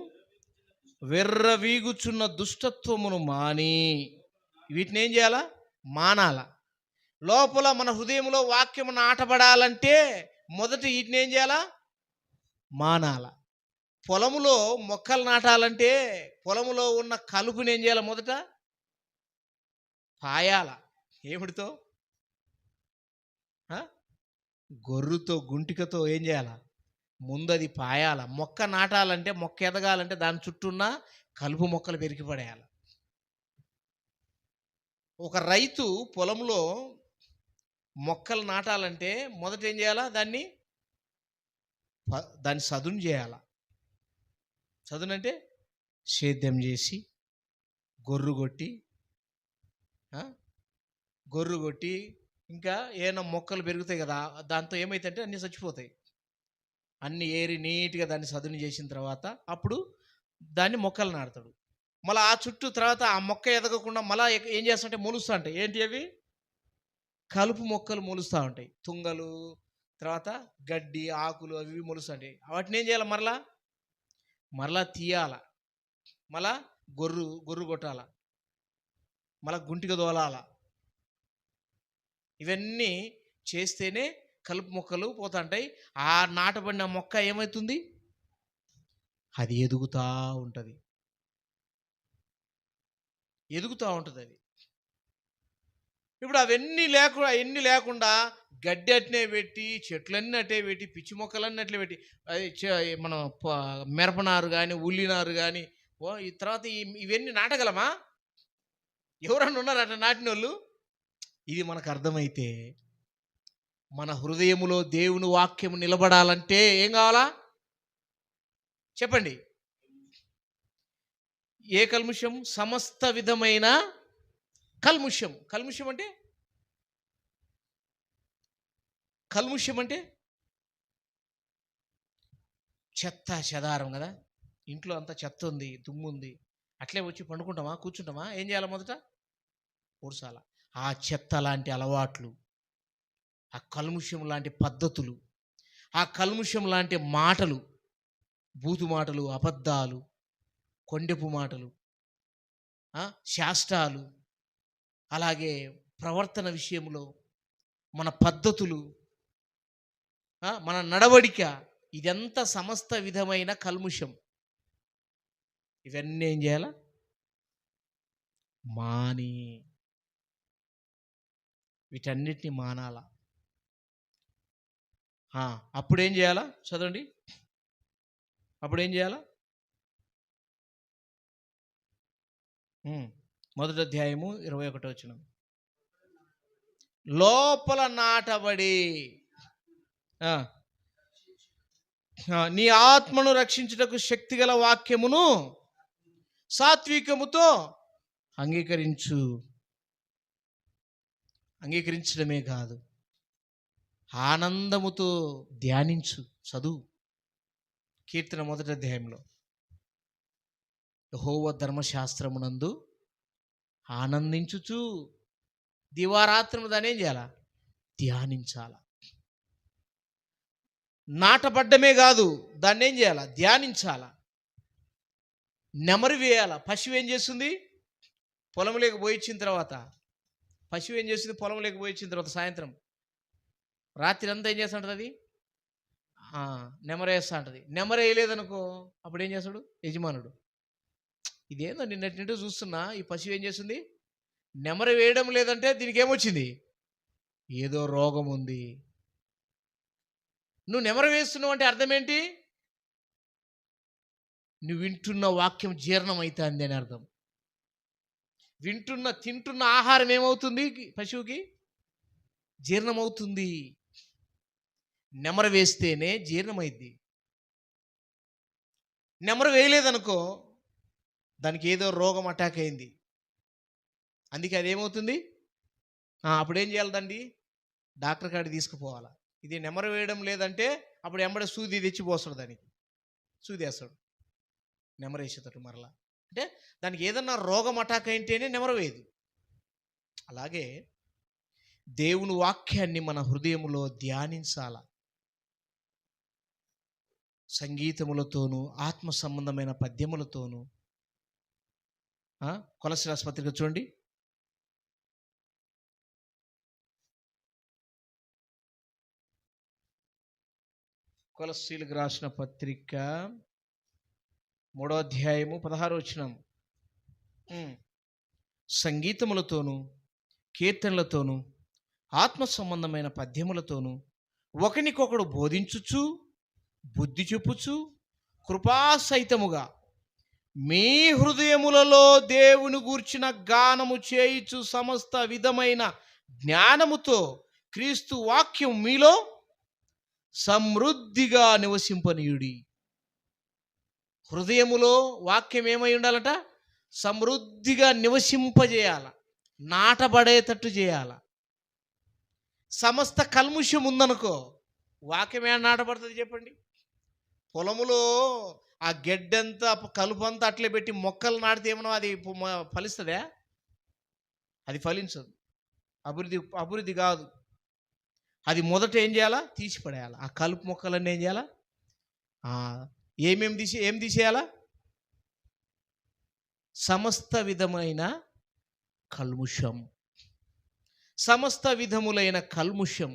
వెర్రవీగుచున్న దుష్టత్వమును మాని, వీటిని ఏం చేయాలా? మానాల. లోపల మన హృదయంలో వాక్యము నాటబడాలంటే మొదట వీటిని ఏం చేయాలా? మానాల. పొలములో మొక్కలు నాటాలంటే పొలములో ఉన్న కలుపుని ఏం చేయాలి? మొదట పాయాల. ఏమిటితో? గొర్రుతో, గుంటికతో ఏం చేయాల? ముందు అది పాయాల. మొక్క నాటాలంటే, మొక్క ఎదగాలంటే దాని చుట్టూ ఉన్న కలుపు మొక్కలు పెరికి పడేయాలి. ఒక రైతు పొలంలో మొక్కలు నాటాలంటే మొదట ఏం చేయాలా? దాన్ని సదును చేయాల. సదునంటే సేద్యం చేసి గొర్రు కొట్టి ఇంకా ఏమైనా మొక్కలు పెరుగుతాయి కదా, దాంతో ఏమైతే అన్నీ చచ్చిపోతాయి. అన్నీ ఏరి నీట్గా దాన్ని సదును చేసిన తర్వాత అప్పుడు దాన్ని మొక్కలు నాటుతాడు. మళ్ళీ ఆ చుట్టూ తర్వాత ఆ మొక్క ఎదగకుండా మళ్ళీ ఏం చేస్తుంటే మొలుస్తూ ఉంటాయి. ఏంటి అవి? కలుపు మొక్కలు మొలుస్తూ ఉంటాయి. తుంగలు, తర్వాత గడ్డి, ఆకులు అవి మొలుస్తూ ఉంటాయి. వాటిని ఏం చేయాలి? మరలా తీయాల. మళ్ళా గొర్రు కొట్టాల. మళ్ళా గుంటిగా దోలాల. ఇవన్నీ చేస్తేనే కలుపు మొక్కలు పోతుంటాయి. ఆ నాటబడిన మొక్క ఏమవుతుంది? అది ఎదుగుతూ ఉంటుంది అది. ఇప్పుడు అవన్నీ లేకుండా గడ్డి అట్నే పెట్టి, చెట్లన్నీ అట్టే పెట్టి, పిచ్చి మొక్కలన్నీ అట్లే పెట్టి, అది మనం మిరపనారు కానీ, ఉల్లినారు కానీ, ఈ తర్వాత ఇవన్నీ నాటగలమా? ఎవరన్నా ఉన్నారు అట్లా నాటిన వాళ్ళు? ఇది మనకు అర్థమైతే, మన హృదయములో దేవుని వాక్యము నిలబడాలంటే ఏం కావాలా? చెప్పండి. ఏ కల్ముషం? సమస్త విధమైన కల్ముషం. కల్ముషం అంటే చెత్త చెదారం కదా. ఇంట్లో అంతా చెత్త ఉంది, దుమ్ము ఉంది, అట్లే వచ్చి పండుకుంటామా? కూర్చుంటామా? ఏం చేయాలి? మొదట ఊడ్చాల. ఆ చెత్త లాంటి అలవాట్లు, ఆ కల్ముషం లాంటి పద్ధతులు, ఆ కల్ముషం లాంటి మాటలు, బూతు మాటలు, అబద్ధాలు, కొండెపు మాటలు, శాస్త్రాలు, అలాగే ప్రవర్తన విషయంలో మన పద్ధతులు, మన నడవడిక, ఇదంతా సమస్త విధమైన కల్ముషం. ఇవన్నీ ఏం చేయాలా? మాని వీటన్నిటిని మానాల. అప్పుడేం చేయాలా? చదవండి. అప్పుడేం చేయాలా? 1వ అధ్యాయము 21వ వచనం. లోపల నాటబడి నీ ఆత్మను రక్షించుటకు శక్తిగల వాక్యమును సాత్వికముతో అంగీకరించడమే కాదు, ఆనందముతో ధ్యానించు. చదువు. కీర్తన 1వ అధ్యాయంలో, యెహోవా ధర్మశాస్త్రమునందు ఆనందించుచు దివారాత్రము దాన్ని ఏం చేయాలా? ధ్యానించాల. నాటబడ్డమే కాదు, దాన్ని ఏం చేయాలా? ధ్యానించాల. నెమరు వేయాల. పశువు ఏం చేస్తుంది? పొలంలోకి పోయించిన తర్వాత సాయంత్రం రాత్రి అంతా ఏం చేస్తుంటుంది? అది నెమరేస్తూ ఉంటుంది. నెమరేయలేదనుకో అప్పుడు ఏం చేస్తాడు యజమానుడు? ఇదేందో నిన్నటి చూస్తున్నా, ఈ పశువు ఏం చేస్తుంది? నెమరు వేయడం లేదంటే దీనికి ఏమొచ్చింది? ఏదో రోగం ఉంది. నువ్వు నెమరు వేస్తున్నావు అంటే అర్థం ఏంటి? నువ్వు వింటున్న వాక్యం జీర్ణమవుతుంది అని అర్థం. తింటున్న ఆహారం ఏమవుతుంది? పశువుకి జీర్ణమవుతుంది. నెమరు వేస్తేనే జీర్ణమైద్ది. నెమరు వేయలేదనుకో, దానికి ఏదో రోగం అటాక్ అయింది. అందుకే అదేమవుతుంది? అప్పుడేం చేయాలండి? డాక్టర్ కాడికి తీసుకుపోవాలా. ఇది నెమరు వేయడం లేదంటే అప్పుడు ఎంబడే సూది తెచ్చిపోస్తాడు, దానికి సూది వేస్తాడు, నెమరు వేసేటట్టు మరలా. అంటే దానికి ఏదన్నా రోగం అటాక్ అయితేనే నెమరు వేయదు. అలాగే దేవుని వాక్యాన్ని మన హృదయంలో ధ్యానించాల. సంగీతములతోనూ ఆత్మ సంబంధమైన పద్యములతోనూ. కొలస్సీ రాసిన పత్రిక చూడండి, కొలస్సీలకు రాసిన పత్రిక 3వ అధ్యాయము 16వ వచనం. సంగీతములతోనూ కీర్తనలతోనూ ఆత్మ సంబంధమైన పద్యములతోనూ ఒకనికొకడు బోధించుచు బుద్ధి చెప్పుచు కృపాసహితముగా మీ హృదయములలో దేవుని గూర్చిన గానము చేయుచు సమస్త విధమైన జ్ఞానముతో క్రీస్తు వాక్యం మీలో సమృద్ధిగా నివసింపనీయుడి. హృదయములో వాక్యం ఏమై ఉండాలట? సమృద్ధిగా నివసింపజేయాల, నాటబడేటట్టు చేయాల. సమస్త కల్ముష్యం ఉందనుకో, వాక్యం ఏమైనా నాటబడుతుంది చెప్పండి? పొలములో ఆ గెడ్డంతా కలుపంతా అట్లే పెట్టి మొక్కలు నాటితే ఏమన్నా అది ఫలిస్తుందా? అది ఫలించదు, అభివృద్ధి కాదు. అది మొదట ఏం చేయాలా? తీసిపడేయాలి. ఆ కలుపు మొక్కలన్నీ ఏం చేయాలా? ఏం తీసేయాలా? సమస్త విధమైన కల్ముషం, సమస్త విధములైన కల్ముషం,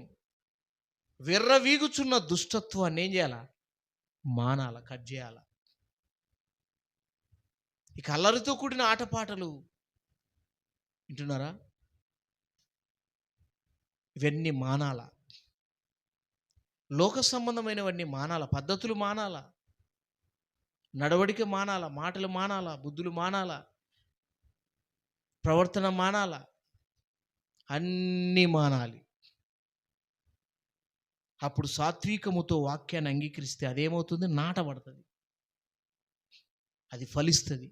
విర్రవీగుచున్న దుష్టత్వాన్ని ఏం చేయాలా? మానాల, కట్ చేయాల. ఇక అల్లరితో కూడిన ఆటపాటలు వింటున్నారా? ఇవన్నీ మానాల. లోక సంబంధమైనవన్నీ మానాల, పద్ధతులు మానాల, నడవడిక మానాల, మాటలు మానాల, బుద్ధులు మానాల, ప్రవర్తన మానాల, అన్నీ మానాలి. అప్పుడు సాత్వికముతో వాక్యాన్ని అంగీకరిస్తే అదేమవుతుంది? నాటబడుతుంది, అది ఫలిస్తుంది.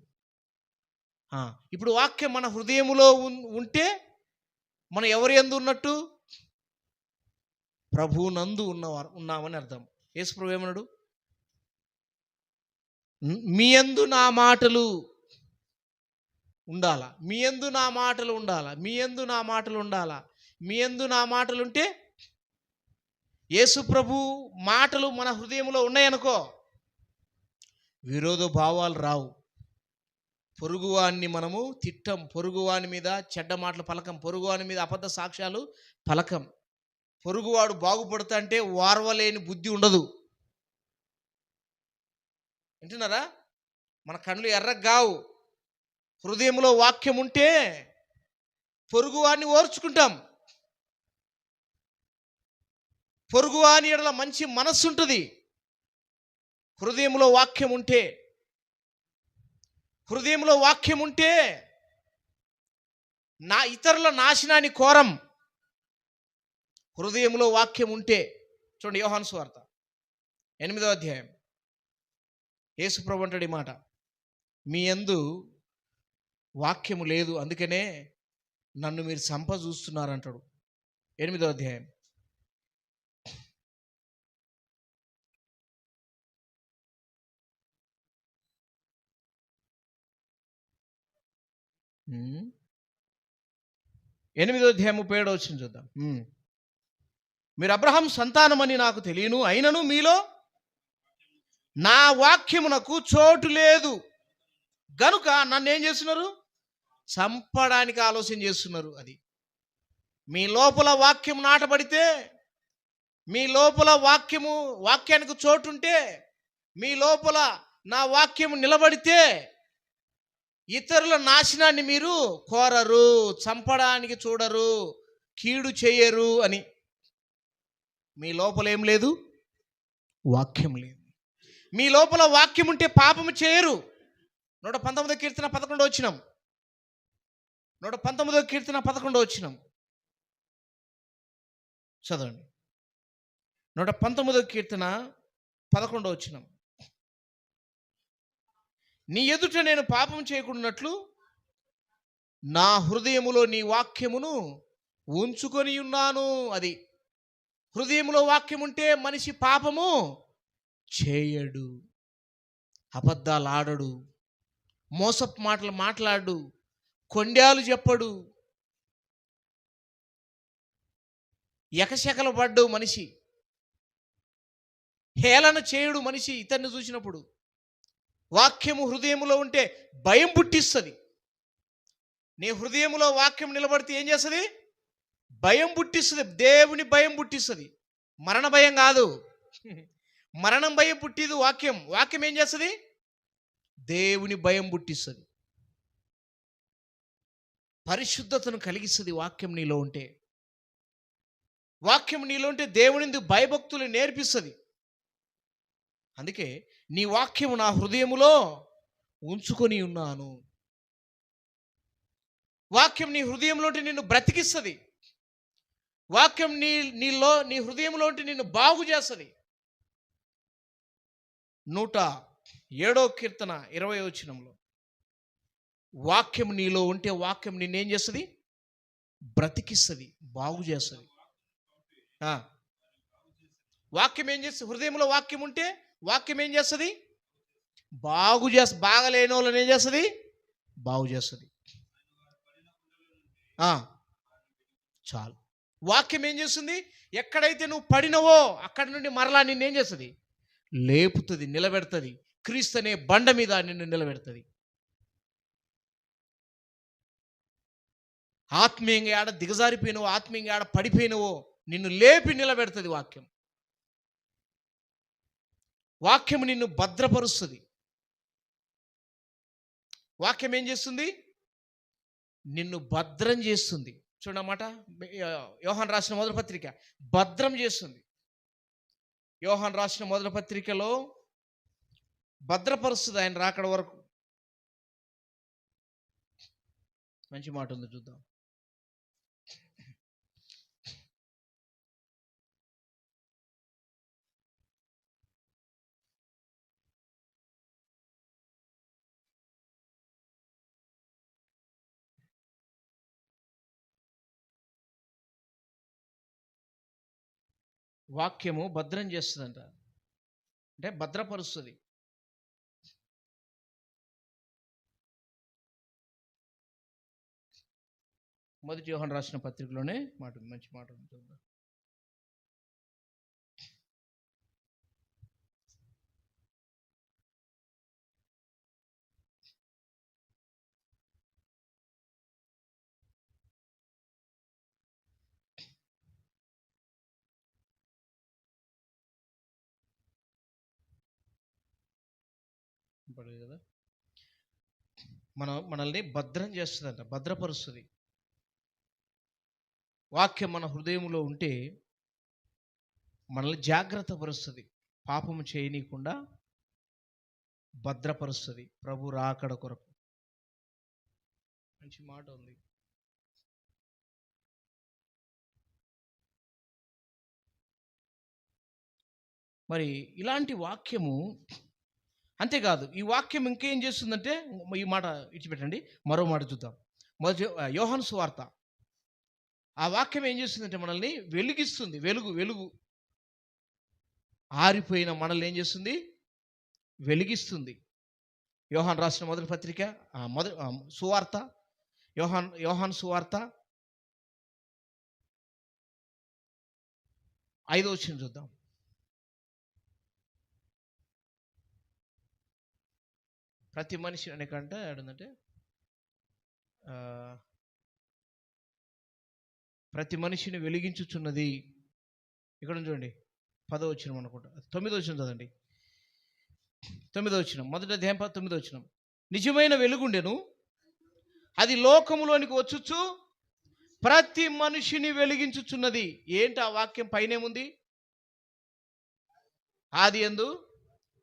ఇప్పుడు వాక్యం మన హృదయములో ఉంటే మనం ఎవరి యందు ఉన్నట్టు? ప్రభువునందు ఉన్నామని అర్థం. యేసు ప్రభు ఏమన్నాడు? మీ యందు నా మాటలు ఉండాలా, మీ యందు నా మాటలు ఉండాలా, మీ యందు నా మాటలు ఉండాలా. మీ యందు నా మాటలు ఉంటే, యేసు ప్రభు మాటలు మన హృదయంలో ఉన్నాయనుకో, విరోధ భావాలు రావు. పొరుగువాన్ని మనము తిట్టం, పొరుగువాని మీద చెడ్డ మాటలు పలకం, పొరుగువాని మీద అబద్ధ సాక్ష్యాలు పలకం. పొరుగువాడు బాగుపడుతా అంటే వార్వలేని బుద్ధి ఉండదు. వింటున్నారా? మన కళ్ళు ఎర్రగావు. హృదయంలో వాక్యం ఉంటే పొరుగువాన్ని ఓర్చుకుంటాం. పొరుగువాని ఎడల మంచి మనస్సు ఉంటుంది. హృదయంలో వాక్యం ఉంటే, హృదయంలో వాక్యం ఉంటే ఇతరుల నాశనాన్ని కోరం. హృదయంలో వాక్యం ఉంటే చూడండి, యోహాను సువార్త 8వ అధ్యాయం. యేసు ప్రభు అంటాడు ఈ మాట, మీ యందు వాక్యము లేదు, అందుకనే నన్ను మీరు చూస్తున్నారు అంటాడు. 8వ అధ్యాయం. ఎనిమిదో అధ్యాయం 37వ వచనం చూద్దాం. మీరు అబ్రహాం సంతానమని నాకు తెలియను, అయినను మీలో నా వాక్యమునకు చోటు లేదు గనుక నన్ను ఏం చేస్తున్నారు? చంపడానికి ఆలోచన చేస్తున్నారు. అది మీ లోపల వాక్యం నాటబడితే, మీ లోపల వాక్యానికి చోటు ఉంటే, మీ లోపల నా వాక్యము నిలబడితే ఇతరుల నాశనాన్ని మీరు కోరరు, చంపడానికి చూడరు, కీడు చేయరు అని. మీ లోపల ఏం లేదు? వాక్యం లేదు. మీ లోపల వాక్యం ఉంటే పాపము చేయరు. 119వ కీర్తన 11వ వచనం. 119వ కీర్తన 11వ వచనం చదవండి. 119వ కీర్తన 11వ వచనం. నీ ఎదుట నేను పాపం చేయకుండానట్లు నా హృదయములో నీ వాక్యమును ఉంచుకొని ఉన్నాను. అది హృదయంలో వాక్యం ఉంటే మనిషి పాపము చేయడు, అబద్ధాలు ఆడడు, మోసపు మాటలు మాట్లాడు, కొండ్యాలు చెప్పడు, ఎకశకలు పడ్డు మనిషి, హేళన చేయుడు మనిషి. ఇతన్ని చూసినప్పుడు వాక్యము హృదయములో ఉంటే భయం పుట్టిస్తుంది. నీ హృదయంలో వాక్యం నిలబడితే ఏం చేస్తుంది? భయం పుట్టిస్తుంది. దేవుని భయం పుట్టిస్తుంది, మరణ భయం కాదు. మరణం భయం పుట్టిది వాక్యం. వాక్యం ఏం చేస్తుంది? దేవుని భయం పుట్టిస్తుంది, పరిశుద్ధతను కలిగిస్తుంది. వాక్యం నీలో ఉంటే, వాక్యం నీలో ఉంటే దేవుని భయభక్తులు నేర్పిస్తుంది. అందుకే నీ వాక్యము నా హృదయములో ఉంచుకొని ఉన్నాను. వాక్యం నీ హృదయంలో ఉంటే నిన్ను బ్రతికిస్తుంది. వాక్యం నీ హృదయంలో ఉంటే నిన్ను బాగు చేస్తుంది. 107వ కీర్తన 20వ వచనంలో వాక్యం నీలో ఉంటే వాక్యం నిన్నేం చేస్తుంది? బ్రతికిస్తుంది, బాగు చేస్తుంది. వాక్యం ఏం చేస్తుంది? హృదయంలో వాక్యం ఉంటే వాక్యం ఏం చేస్తుంది? బాగలేని వాళ్ళని ఏం చేస్తుంది? బాగు చేస్తుంది. చాలు. వాక్యం ఏం చేస్తుంది? ఎక్కడైతే నువ్వు పడినవో అక్కడి నుండి మరలా నిన్నేం చేస్తుంది? లేపుతుంది, నిలబెడుతుంది. క్రీస్తు అనే బండ మీద నిన్ను నిలబెడుతుంది. ఆత్మీయంగా ఆడ దిగజారిపోయినవో, ఆత్మీయంగా ఆడ పడిపోయినవో నిన్ను లేపి నిలబెడుతుంది వాక్యం. వాక్యం నిన్ను భద్రపరుస్తుంది. వాక్యం ఏం చేస్తుంది? నిన్ను భద్రం చేస్తుంది. చూడన్నమాట, యోహాను రాసిన మొదటి పత్రిక భద్రం చేస్తుంది. యోహాను రాసిన మొదటి పత్రికలో భద్రపరుస్తుంది ఆయన రాకడ వరకు. మంచి మాట ఉంది, చూద్దాం. వాక్యము భద్రం చేస్తుందంట, అంటే భద్రపరుస్తుంది. మొదటి యోహాను రాసిన పత్రికలోనే మాట, మంచి మాట ఉంటుంది. కదా, మనల్ని భద్రం చేస్తుందంట, భద్రపరుస్తుంది. వాక్యం మన హృదయంలో ఉంటే మనల్ని జాగ్రత్త పరుస్తుంది, పాపము చేయనీయకుండా భద్రపరుస్తుంది ప్రభు రాకడ కొరకు. మంచి మాట ఉంది. మరి ఇలాంటి వాక్యము అంతేకాదు, ఈ వాక్యం ఇంకేం చేస్తుందంటే, ఈ మాట ఇచ్చిపెట్టండి, మరో మాట చూద్దాం. మొదటి యోహాను సువార్త, ఆ వాక్యం ఏం చేస్తుందంటే మనల్ని వెలిగిస్తుంది. వెలుగు ఆరిపోయిన మనల్ని ఏం చేస్తుంది? వెలిగిస్తుంది. యోహాను రాసిన మొదటి పత్రిక సువార్త, యోహాను సువార్త 5వ వచనం చూద్దాం. ప్రతి మనిషి అనేకంటే ఏడుందంటే, ప్రతి మనిషిని వెలిగించుచున్నది. ఇక్కడ చూడండి, 10వ వచనం అనుకుంటా, 9వ వచనం చదండి. 9వ వచనం, మొదటి అధ్యాయం 9వ వచనం. నిజమైన వెలుగుండెను, అది లోకములోనికి వచ్చుచు ప్రతి మనిషిని వెలిగించుచున్నది. ఏంటి ఆ వాక్యం? పైనేముంది? ఆదియందు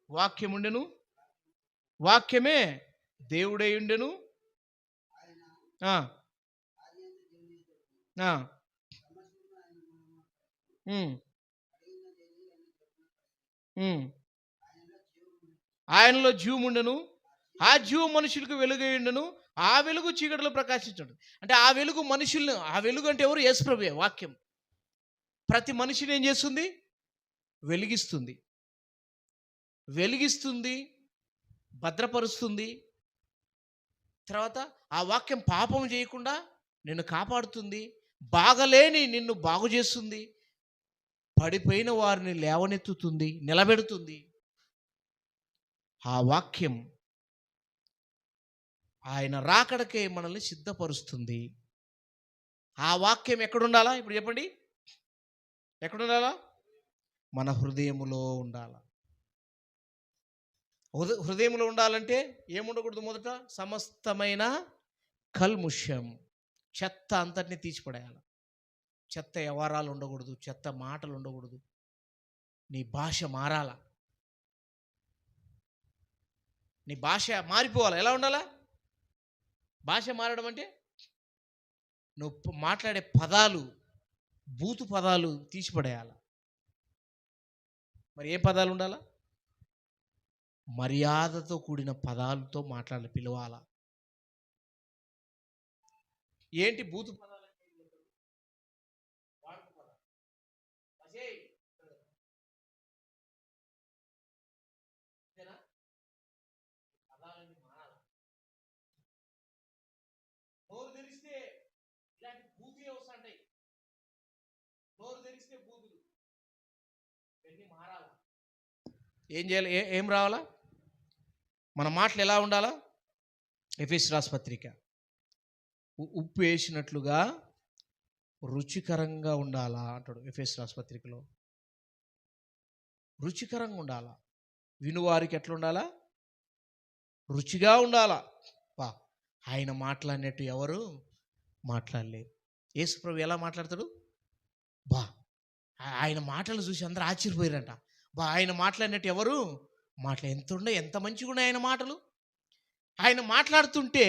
వాక్యముండెను, వాక్యమే దేవుడై ఉండెను. ఆ, ఆ, ఉమ్, ఉమ్. ఆయనలో జీవముండెను, ఆ జీవం మనుషులకు వెలుగై ఉండెను, ఆ వెలుగు చీకటిలో ప్రకాశించడు. అంటే ఆ వెలుగు మనుషుల్ని, ఆ వెలుగు అంటే ఎవరు? యేసుప్రభువే. వాక్యం ప్రతి మనిషిని ఏం చేస్తుంది? వెలిగిస్తుంది. వెలిగిస్తుంది, భద్రపరుస్తుంది. తర్వాత ఆ వాక్యం పాపం చేయకుండా నిన్ను కాపాడుతుంది. బాగలేని నిన్ను బాగు చేస్తుంది. పడిపోయిన వారిని లేవనెత్తుతుంది, నిలబెడుతుంది. ఆ వాక్యం ఆయన రాకడకే మనల్ని సిద్ధపరుస్తుంది. ఆ వాక్యం ఎక్కడుండాలా? ఇప్పుడు చెప్పండి, ఎక్కడుండాలా? మన హృదయములో ఉండాలా. హృదయంలో ఉండాలంటే ఏముండకూడదు? మొదట సమస్తమైన కల్ముష్యం, చెత్త అంతటిని తీసిపడేయాలి. చెత్త వ్యవహారాలు ఉండకూడదు, చెత్త మాటలు ఉండకూడదు. నీ భాష మారాల, నీ భాష మారిపోవాలి. ఎలా ఉండాలా? భాష మారడం అంటే నువ్వు మాట్లాడే పదాలు, బూతు పదాలు తీసిపడేయాల. మరి ఏ పదాలు ఉండాలా? మర్యాదతో కూడిన పదాలతో మాట్లాడాలి, పిలవాల. ఏంటి బూతు పదాలు? నోరు తెరిస్తే ఇలాంటి బూతులే వస్తుంటాయి. నోరు తెరిస్తే బూతులు, ఇవన్నీ మారాలా. ఏం చేయాలి? ఏం రావాలా? మన మాటలు ఎలా ఉండాలా? ఎఫెసీ రాసిన పత్రిక, ఉప్పు వేసినట్లుగా రుచికరంగా ఉండాలా అంటాడు ఎఫెసీ రాసిన పత్రికలో. రుచికరంగా ఉండాలా. వినువారికి ఎట్లా ఉండాలా? రుచిగా ఉండాలా. వా, ఆయన మాట్లాడినట్టు ఎవరు మాట్లాడలేరు. యేసుప్రభు ఎలా మాట్లాడతాడు? బా, ఆయన మాటలు చూసి అందరూ ఆశ్చర్యపోయారంట. బా, ఆయన మాట్లాడినట్టు ఎవరు ఎంత మంచిగా ఉన్నాయి ఆయన మాటలు. ఆయన మాట్లాడుతుంటే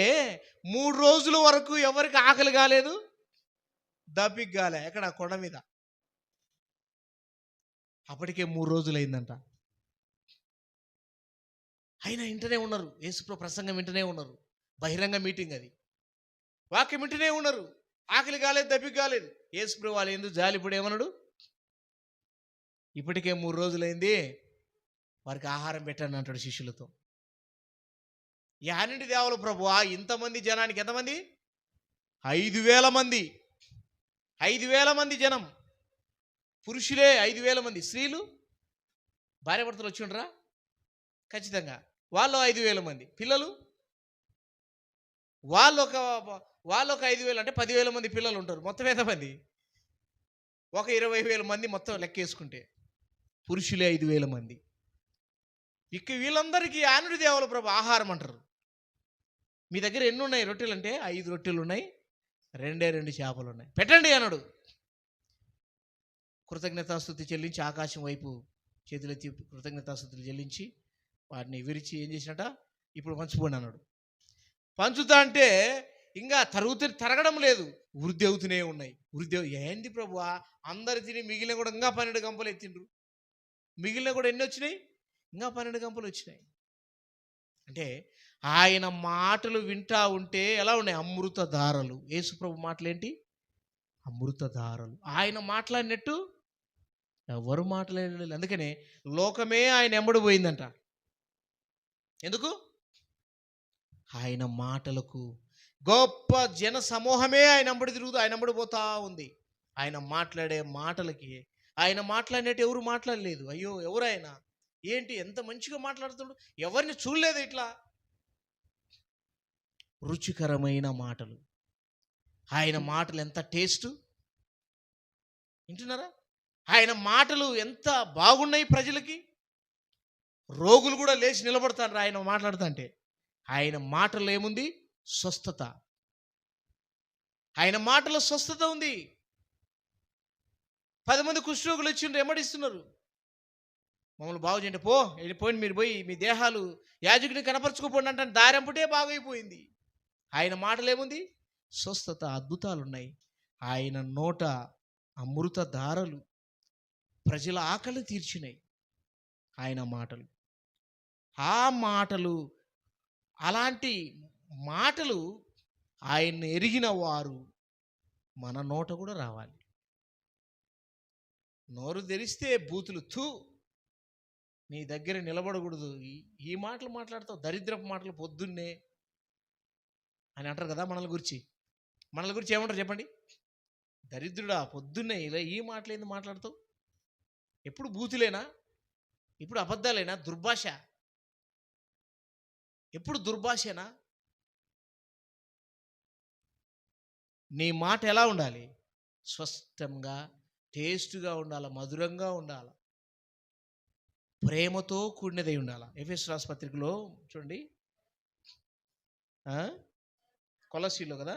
3 రోజుల వరకు ఎవరికి ఆకలి కాలేదు, దప్పిక కాలే. ఎక్కడ? కొండ మీద. అప్పటికే 3 రోజులు అయిందంట. ఆయన వింటనే ఉన్నారు, యేసుప్రభు ప్రసంగం వింటనే ఉన్నారు. బహిరంగ మీటింగ్ అది. వాక్యం వింటనే ఉన్నారు. ఆకలి కాలేదు, దప్పిక కాలేదు. యేసుప్రభు వాళ్ళు ఎందుకు జాలిపడి ఏమన్నాడు? ఇప్పటికే 3 రోజులైంది, వారికి ఆహారం పెట్టండి అంటాడు శిష్యులతో. యానింటి దేవుల ప్రభువా, ఇంతమంది జనానికి ఎంతమంది? 5,000 మంది. 5,000 మంది జనం, పురుషులే 5,000 మంది, స్త్రీలు భార్యాభర్తలు వచ్చి ఉండరా? ఖచ్చితంగా. వాళ్ళు 5,000 మంది పిల్లలు. వాళ్ళు ఒక 5,000 అంటే 10,000 మంది పిల్లలు ఉంటారు. మొత్తం ఎంతమంది? ఒక 20,000 మంది మొత్తం లెక్కేసుకుంటే. పురుషులే 5,000 మంది. ఇక వీళ్ళందరికీ ఆనుడి దేవుల ప్రభు ఆహారం అంటారు. మీ దగ్గర ఎన్ని ఉన్నాయి రొట్టెలు అంటే? 5 రొట్టెలు ఉన్నాయి, 2 చేపలు ఉన్నాయి, పెట్టండి అన్నాడు. కృతజ్ఞతాస్తుతి చెల్లించి ఆకాశం వైపు చేతులెత్తి కృతజ్ఞతాస్తుతులు చెల్లించి వాటిని విరిచి ఏం చేసినట? ఇప్పుడు పంచిపోండి అన్నాడు. పంచుతా అంటే ఇంకా తరగడం లేదు, వృద్ధి అవుతూనే ఉన్నాయి. ఏంది ప్రభువా, అందరు తిని మిగిలిన కూడా ఇంకా 12 గంపలు ఎత్తిండ్రు. మిగిలిన కూడా ఎన్ని వచ్చినాయి? ఇంకా 12 గంపలు వచ్చినాయి. అంటే ఆయన మాటలు వింటా ఉంటే ఎలా ఉన్నాయి? అమృత ధారలు. యేసుప్రభు మాటలు ఏంటి? అమృత ధారలు. ఆయన మాట్లాడినట్టు ఎవరు మాట్లాడలేదు. అందుకనే లోకమే ఆయన ఎంబడి పోయిందంట. ఎందుకు? ఆయన మాటలకు. గొప్ప జన సమూహమే ఆయన ఎంబడి తిరుగుతూ ఆయన ఎంబడి పోతా ఉంది. ఆయన మాట్లాడే మాటలకి. ఆయన మాట్లాడినట్టు ఎవరు మాట్లాడలేదు. అయ్యో, ఎవరైనా ఏంటి ఎంత మంచిగా మాట్లాడుతాడు, ఎవరిని చూడలేదు ఇట్లా. రుచికరమైన మాటలు. ఆయన మాటలు ఎంత టేస్ట్ వింటున్నారా? ఆయన మాటలు ఎంత బాగున్నాయి ప్రజలకి. రోగులు కూడా లేచి నిలబడతారు ఆయన మాట్లాడుతుంటే. ఆయన మాటల్లో ఏముంది? స్వస్థత. ఆయన మాటలో స్వస్థత ఉంది. 10 మంది కుష్ఠరోగులు వచ్చిండ్రు, ఎమ్మడిస్తున్నారు. మమ్మల్ని బాగు చేయండి, వెళ్ళిపోయింది, మీరు పోయి మీ దేహాలు యాజకుని కనపరచుకోపోండి అంటే దారెంపుటే బాగైపోయింది. ఆయన మాటలు ఏముంది? స్వస్థత, అద్భుతాలు ఉన్నాయి. ఆయన నోట అమృత ధారలు, ప్రజల ఆకలి తీర్చినాయి ఆయన మాటలు. ఆ మాటలు, అలాంటి మాటలు ఆయన్ని ఎరిగిన వారు మన నోట కూడా రావాలి. నోరు తెరిస్తే బూతులు, నీ దగ్గర నిలబడకూడదు, ఈ మాటలు మాట్లాడతావు, దరిద్రపు మాటలు పొద్దున్నే అని అంటారు కదా మనల గురించి ఏమంటారు చెప్పండి? దరిద్రుడా, పొద్దున్నే ఇలా ఈ మాటలు ఏంది మాట్లాడతావు? ఎప్పుడు బూతులేనా? ఇప్పుడు అబద్ధాలేనా? దుర్భాష, ఎప్పుడు దుర్భాషేనా? నీ మాట ఎలా ఉండాలి? స్పష్టంగా, టేస్ట్గా ఉండాలి, మధురంగా ఉండాలి, ప్రేమతో కూడినదై ఉండాలి. ఎఫెసు రాసిన పత్రికలో చూడండి, కొలస్సీలో కదా,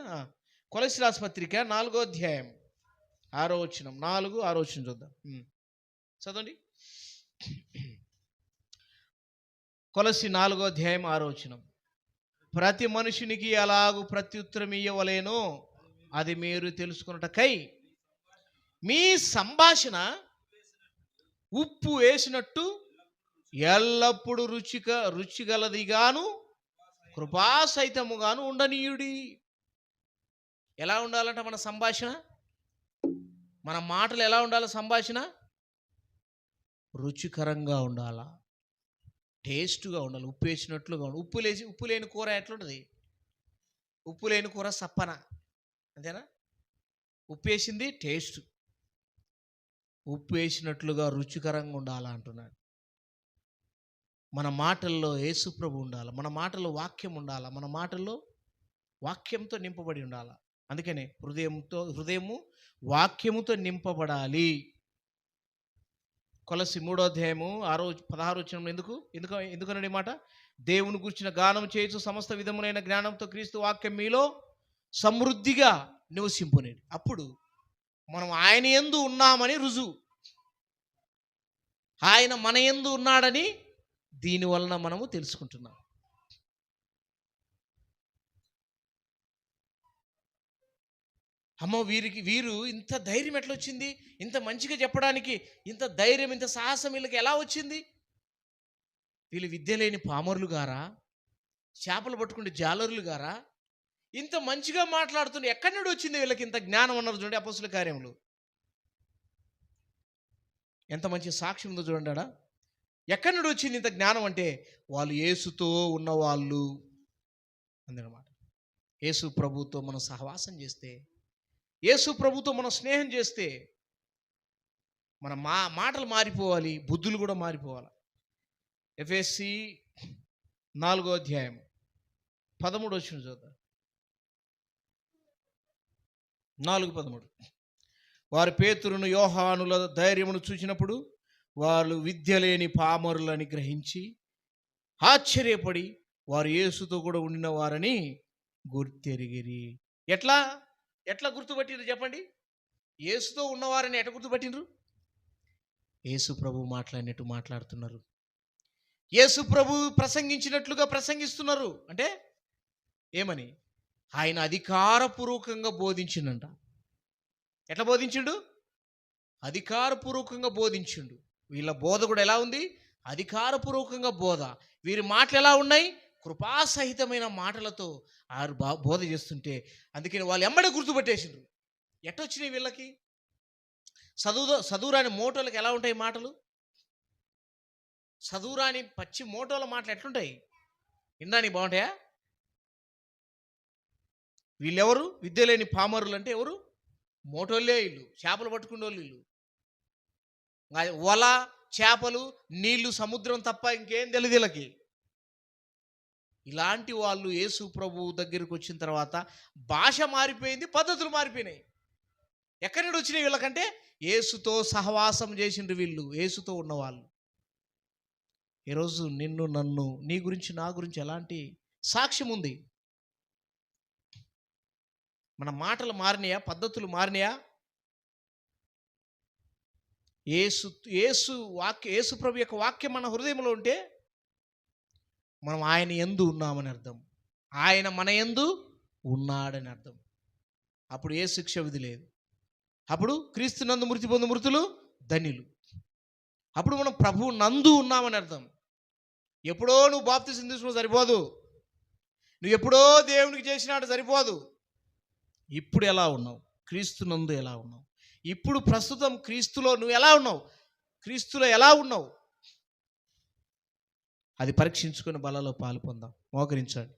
కొలస్సీ రాసిన పత్రిక 4వ అధ్యాయం 6వ వచనం, 4-6 వచనం చూద్దాం, చదవండి. కొలస్సీ 4వ అధ్యాయం 6వ వచనం. ప్రతి మనుషునికి అలాగూ ప్రత్యుత్తరం ఇయ్యవలేనో అది మీరు తెలుసుకొనుటకై మీ సంభాషణ ఉప్పు వేసినట్టు ఎల్లప్పుడూ రుచిగలదిగాను కృపాసహితముగాను ఉండనీయుడి. ఎలా ఉండాలంట మన సంభాషణ? మన మాటలు ఎలా ఉండాలి? సంభాషణ రుచికరంగా ఉండాలా, టేస్ట్గా ఉండాలి, ఉప్పు వేసినట్లుగా ఉండాలి. ఉప్పు లేని కూర ఎట్లుంటుంది? ఉప్పు లేని కూర సప్పన, అంతేనా? ఉప్పు వేసింది టేస్ట్, ఉప్పు వేసినట్లుగా రుచికరంగా ఉండాలా అంటున్నాడు. మన మాటల్లో యేసుప్రభు ఉండాలి, మన మాటల్లో వాక్యం ఉండాలి, మన మాటల్లో వాక్యంతో నింపబడి ఉండాలి. అందుకనే హృదయము వాక్యముతో నింపబడాలి. కొలస్సీ 3వ అధ్యాయము 16 వచనం ఎందుకనండి మాట? దేవుని గురించిన గానం చేయొచ్చు సమస్త విధములైన జ్ఞానంతో క్రీస్తు వాక్యం మీలో సమృద్ధిగా నివసింపునేది. అప్పుడు మనం ఆయన యందు ఉన్నామని రుజువు, ఆయన మన యందు ఉన్నాడని దీని వలన మనము తెలుసుకుంటున్నాం. అమ్మో, వీరు ఇంత ధైర్యం ఎట్లా వచ్చింది? ఇంత మంచిగా చెప్పడానికి ఇంత ధైర్యం, ఇంత సాహసం వీళ్ళకి ఎలా వచ్చింది? వీళ్ళు విద్య లేని పామరులు గారా? చేపలు పట్టుకుంటే జాలరులు గారా? ఇంత మంచిగా మాట్లాడుతుంటే ఎక్కడి నుండి వచ్చింది వీళ్ళకి ఇంత జ్ఞానం అన్నారు? చూడండి అపొస్తలుల కార్యములు ఎంత మంచి సాక్ష్యం ఉందో చూడండి. ఎక్కడి నుండి వచ్చింది ఇంత జ్ఞానం అంటే వాళ్ళు యేసుతో ఉన్నవాళ్ళు అందనమాట. యేసు ప్రభుతో మనం సహవాసం చేస్తే, యేసు ప్రభుతో మనం స్నేహం చేస్తే మన మాటలు మారిపోవాలి, బుద్ధులు కూడా మారిపోవాలి. ఎఫెసీ 4వ అధ్యాయం 13వ వచనం చూద్దాం. 4:13. వారు పేతురును యోహానుల ధైర్యమును చూసినప్పుడు వాళ్ళు విద్య లేని పామరులని గ్రహించి ఆశ్చర్యపడి వారు యేసుతో కూడా ఉండిన వారని గుర్తెరిగిరి. ఎట్లా గుర్తుపట్టిండ్రు చెప్పండి? యేసుతో ఉన్నవారని ఎట్లా గుర్తుపట్టిండ్రు? యేసు ప్రభు మాట్లాడినట్టు మాట్లాడుతున్నారు, యేసు ప్రభు ప్రసంగించినట్లుగా ప్రసంగిస్తున్నారు. అంటే ఏమని? ఆయన అధికారపూర్వకంగా బోధించిండంట. ఎట్లా బోధించిండు? అధికారపూర్వకంగా బోధించిండు. వీళ్ళ బోధ కూడా ఎలా ఉంది? అధికారపూర్వకంగా బోధ. వీరి మాటలు ఎలా ఉన్నాయి? కృపాసహితమైన మాటలతో ఆరు బోధ చేస్తుంటే అందుకని వాళ్ళు ఎమ్మడే గుర్తుపట్టేసిండ్రు. ఎట్టొచ్చినాయి వీళ్ళకి? చదువురాని మోటోళ్ళకి ఎలా ఉంటాయి మాటలు? చదువురాని పచ్చి మోటోల మాటలు ఎట్లుంటాయి? వినడానికి బాగుంటాయా? వీళ్ళెవరు? విద్య లేని పామరులు అంటే ఎవరు? మోటోళ్ళే వీళ్ళు, చేపలు పట్టుకునే వాళ్ళు వీళ్ళు. వల, చేపలు, నీళ్లు, సముద్రం తప్ప ఇంకేం తెలియదు వీళ్ళకి. ఇలాంటి వాళ్ళు యేసు ప్రభు దగ్గరికి వచ్చిన తర్వాత భాష మారిపోయింది, పద్ధతులు మారిపోయినాయి. ఎక్కడి నుండి వచ్చినాయి వీళ్ళకంటే? యేసుతో సహవాసం చేసిండ్రు వీళ్ళు, యేసుతో ఉన్నవాళ్ళు. ఈరోజు నిన్ను, నన్ను, నీ గురించి, నా గురించి ఎలాంటి సాక్ష్యం ఉంది? మన మాటలు మారినాయా? పద్ధతులు మారినాయా? యేసు యేసు యేసు ప్రభు యొక్క వాక్యం మన హృదయంలో ఉంటే మనం ఆయన యందు ఉన్నామని అర్థం. ఆయన మన యందు ఉన్నాడని అర్థం. అప్పుడు ఏ శిక్ష విధి లేదు. అప్పుడు క్రీస్తు నందు మృతి పొందు మృతులు ధన్యులు. అప్పుడు మనం ప్రభువు నందు ఉన్నామని అర్థం. ఎప్పుడో నువ్వు బాప్తిసం తీసుకున్న సరిపోదు. నువ్వు ఎప్పుడో దేవునికి చేసినాడు సరిపోదు. ఇప్పుడు ఎలా ఉన్నావు? క్రీస్తు నందు ఎలా ఉన్నావు? ఇప్పుడు ప్రస్తుతం క్రీస్తులో నువ్వు ఎలా ఉన్నావు? క్రీస్తులో ఎలా ఉన్నావు? అది పరీక్షించుకుని బలలో పాలు పొందాం. మోకరించండి.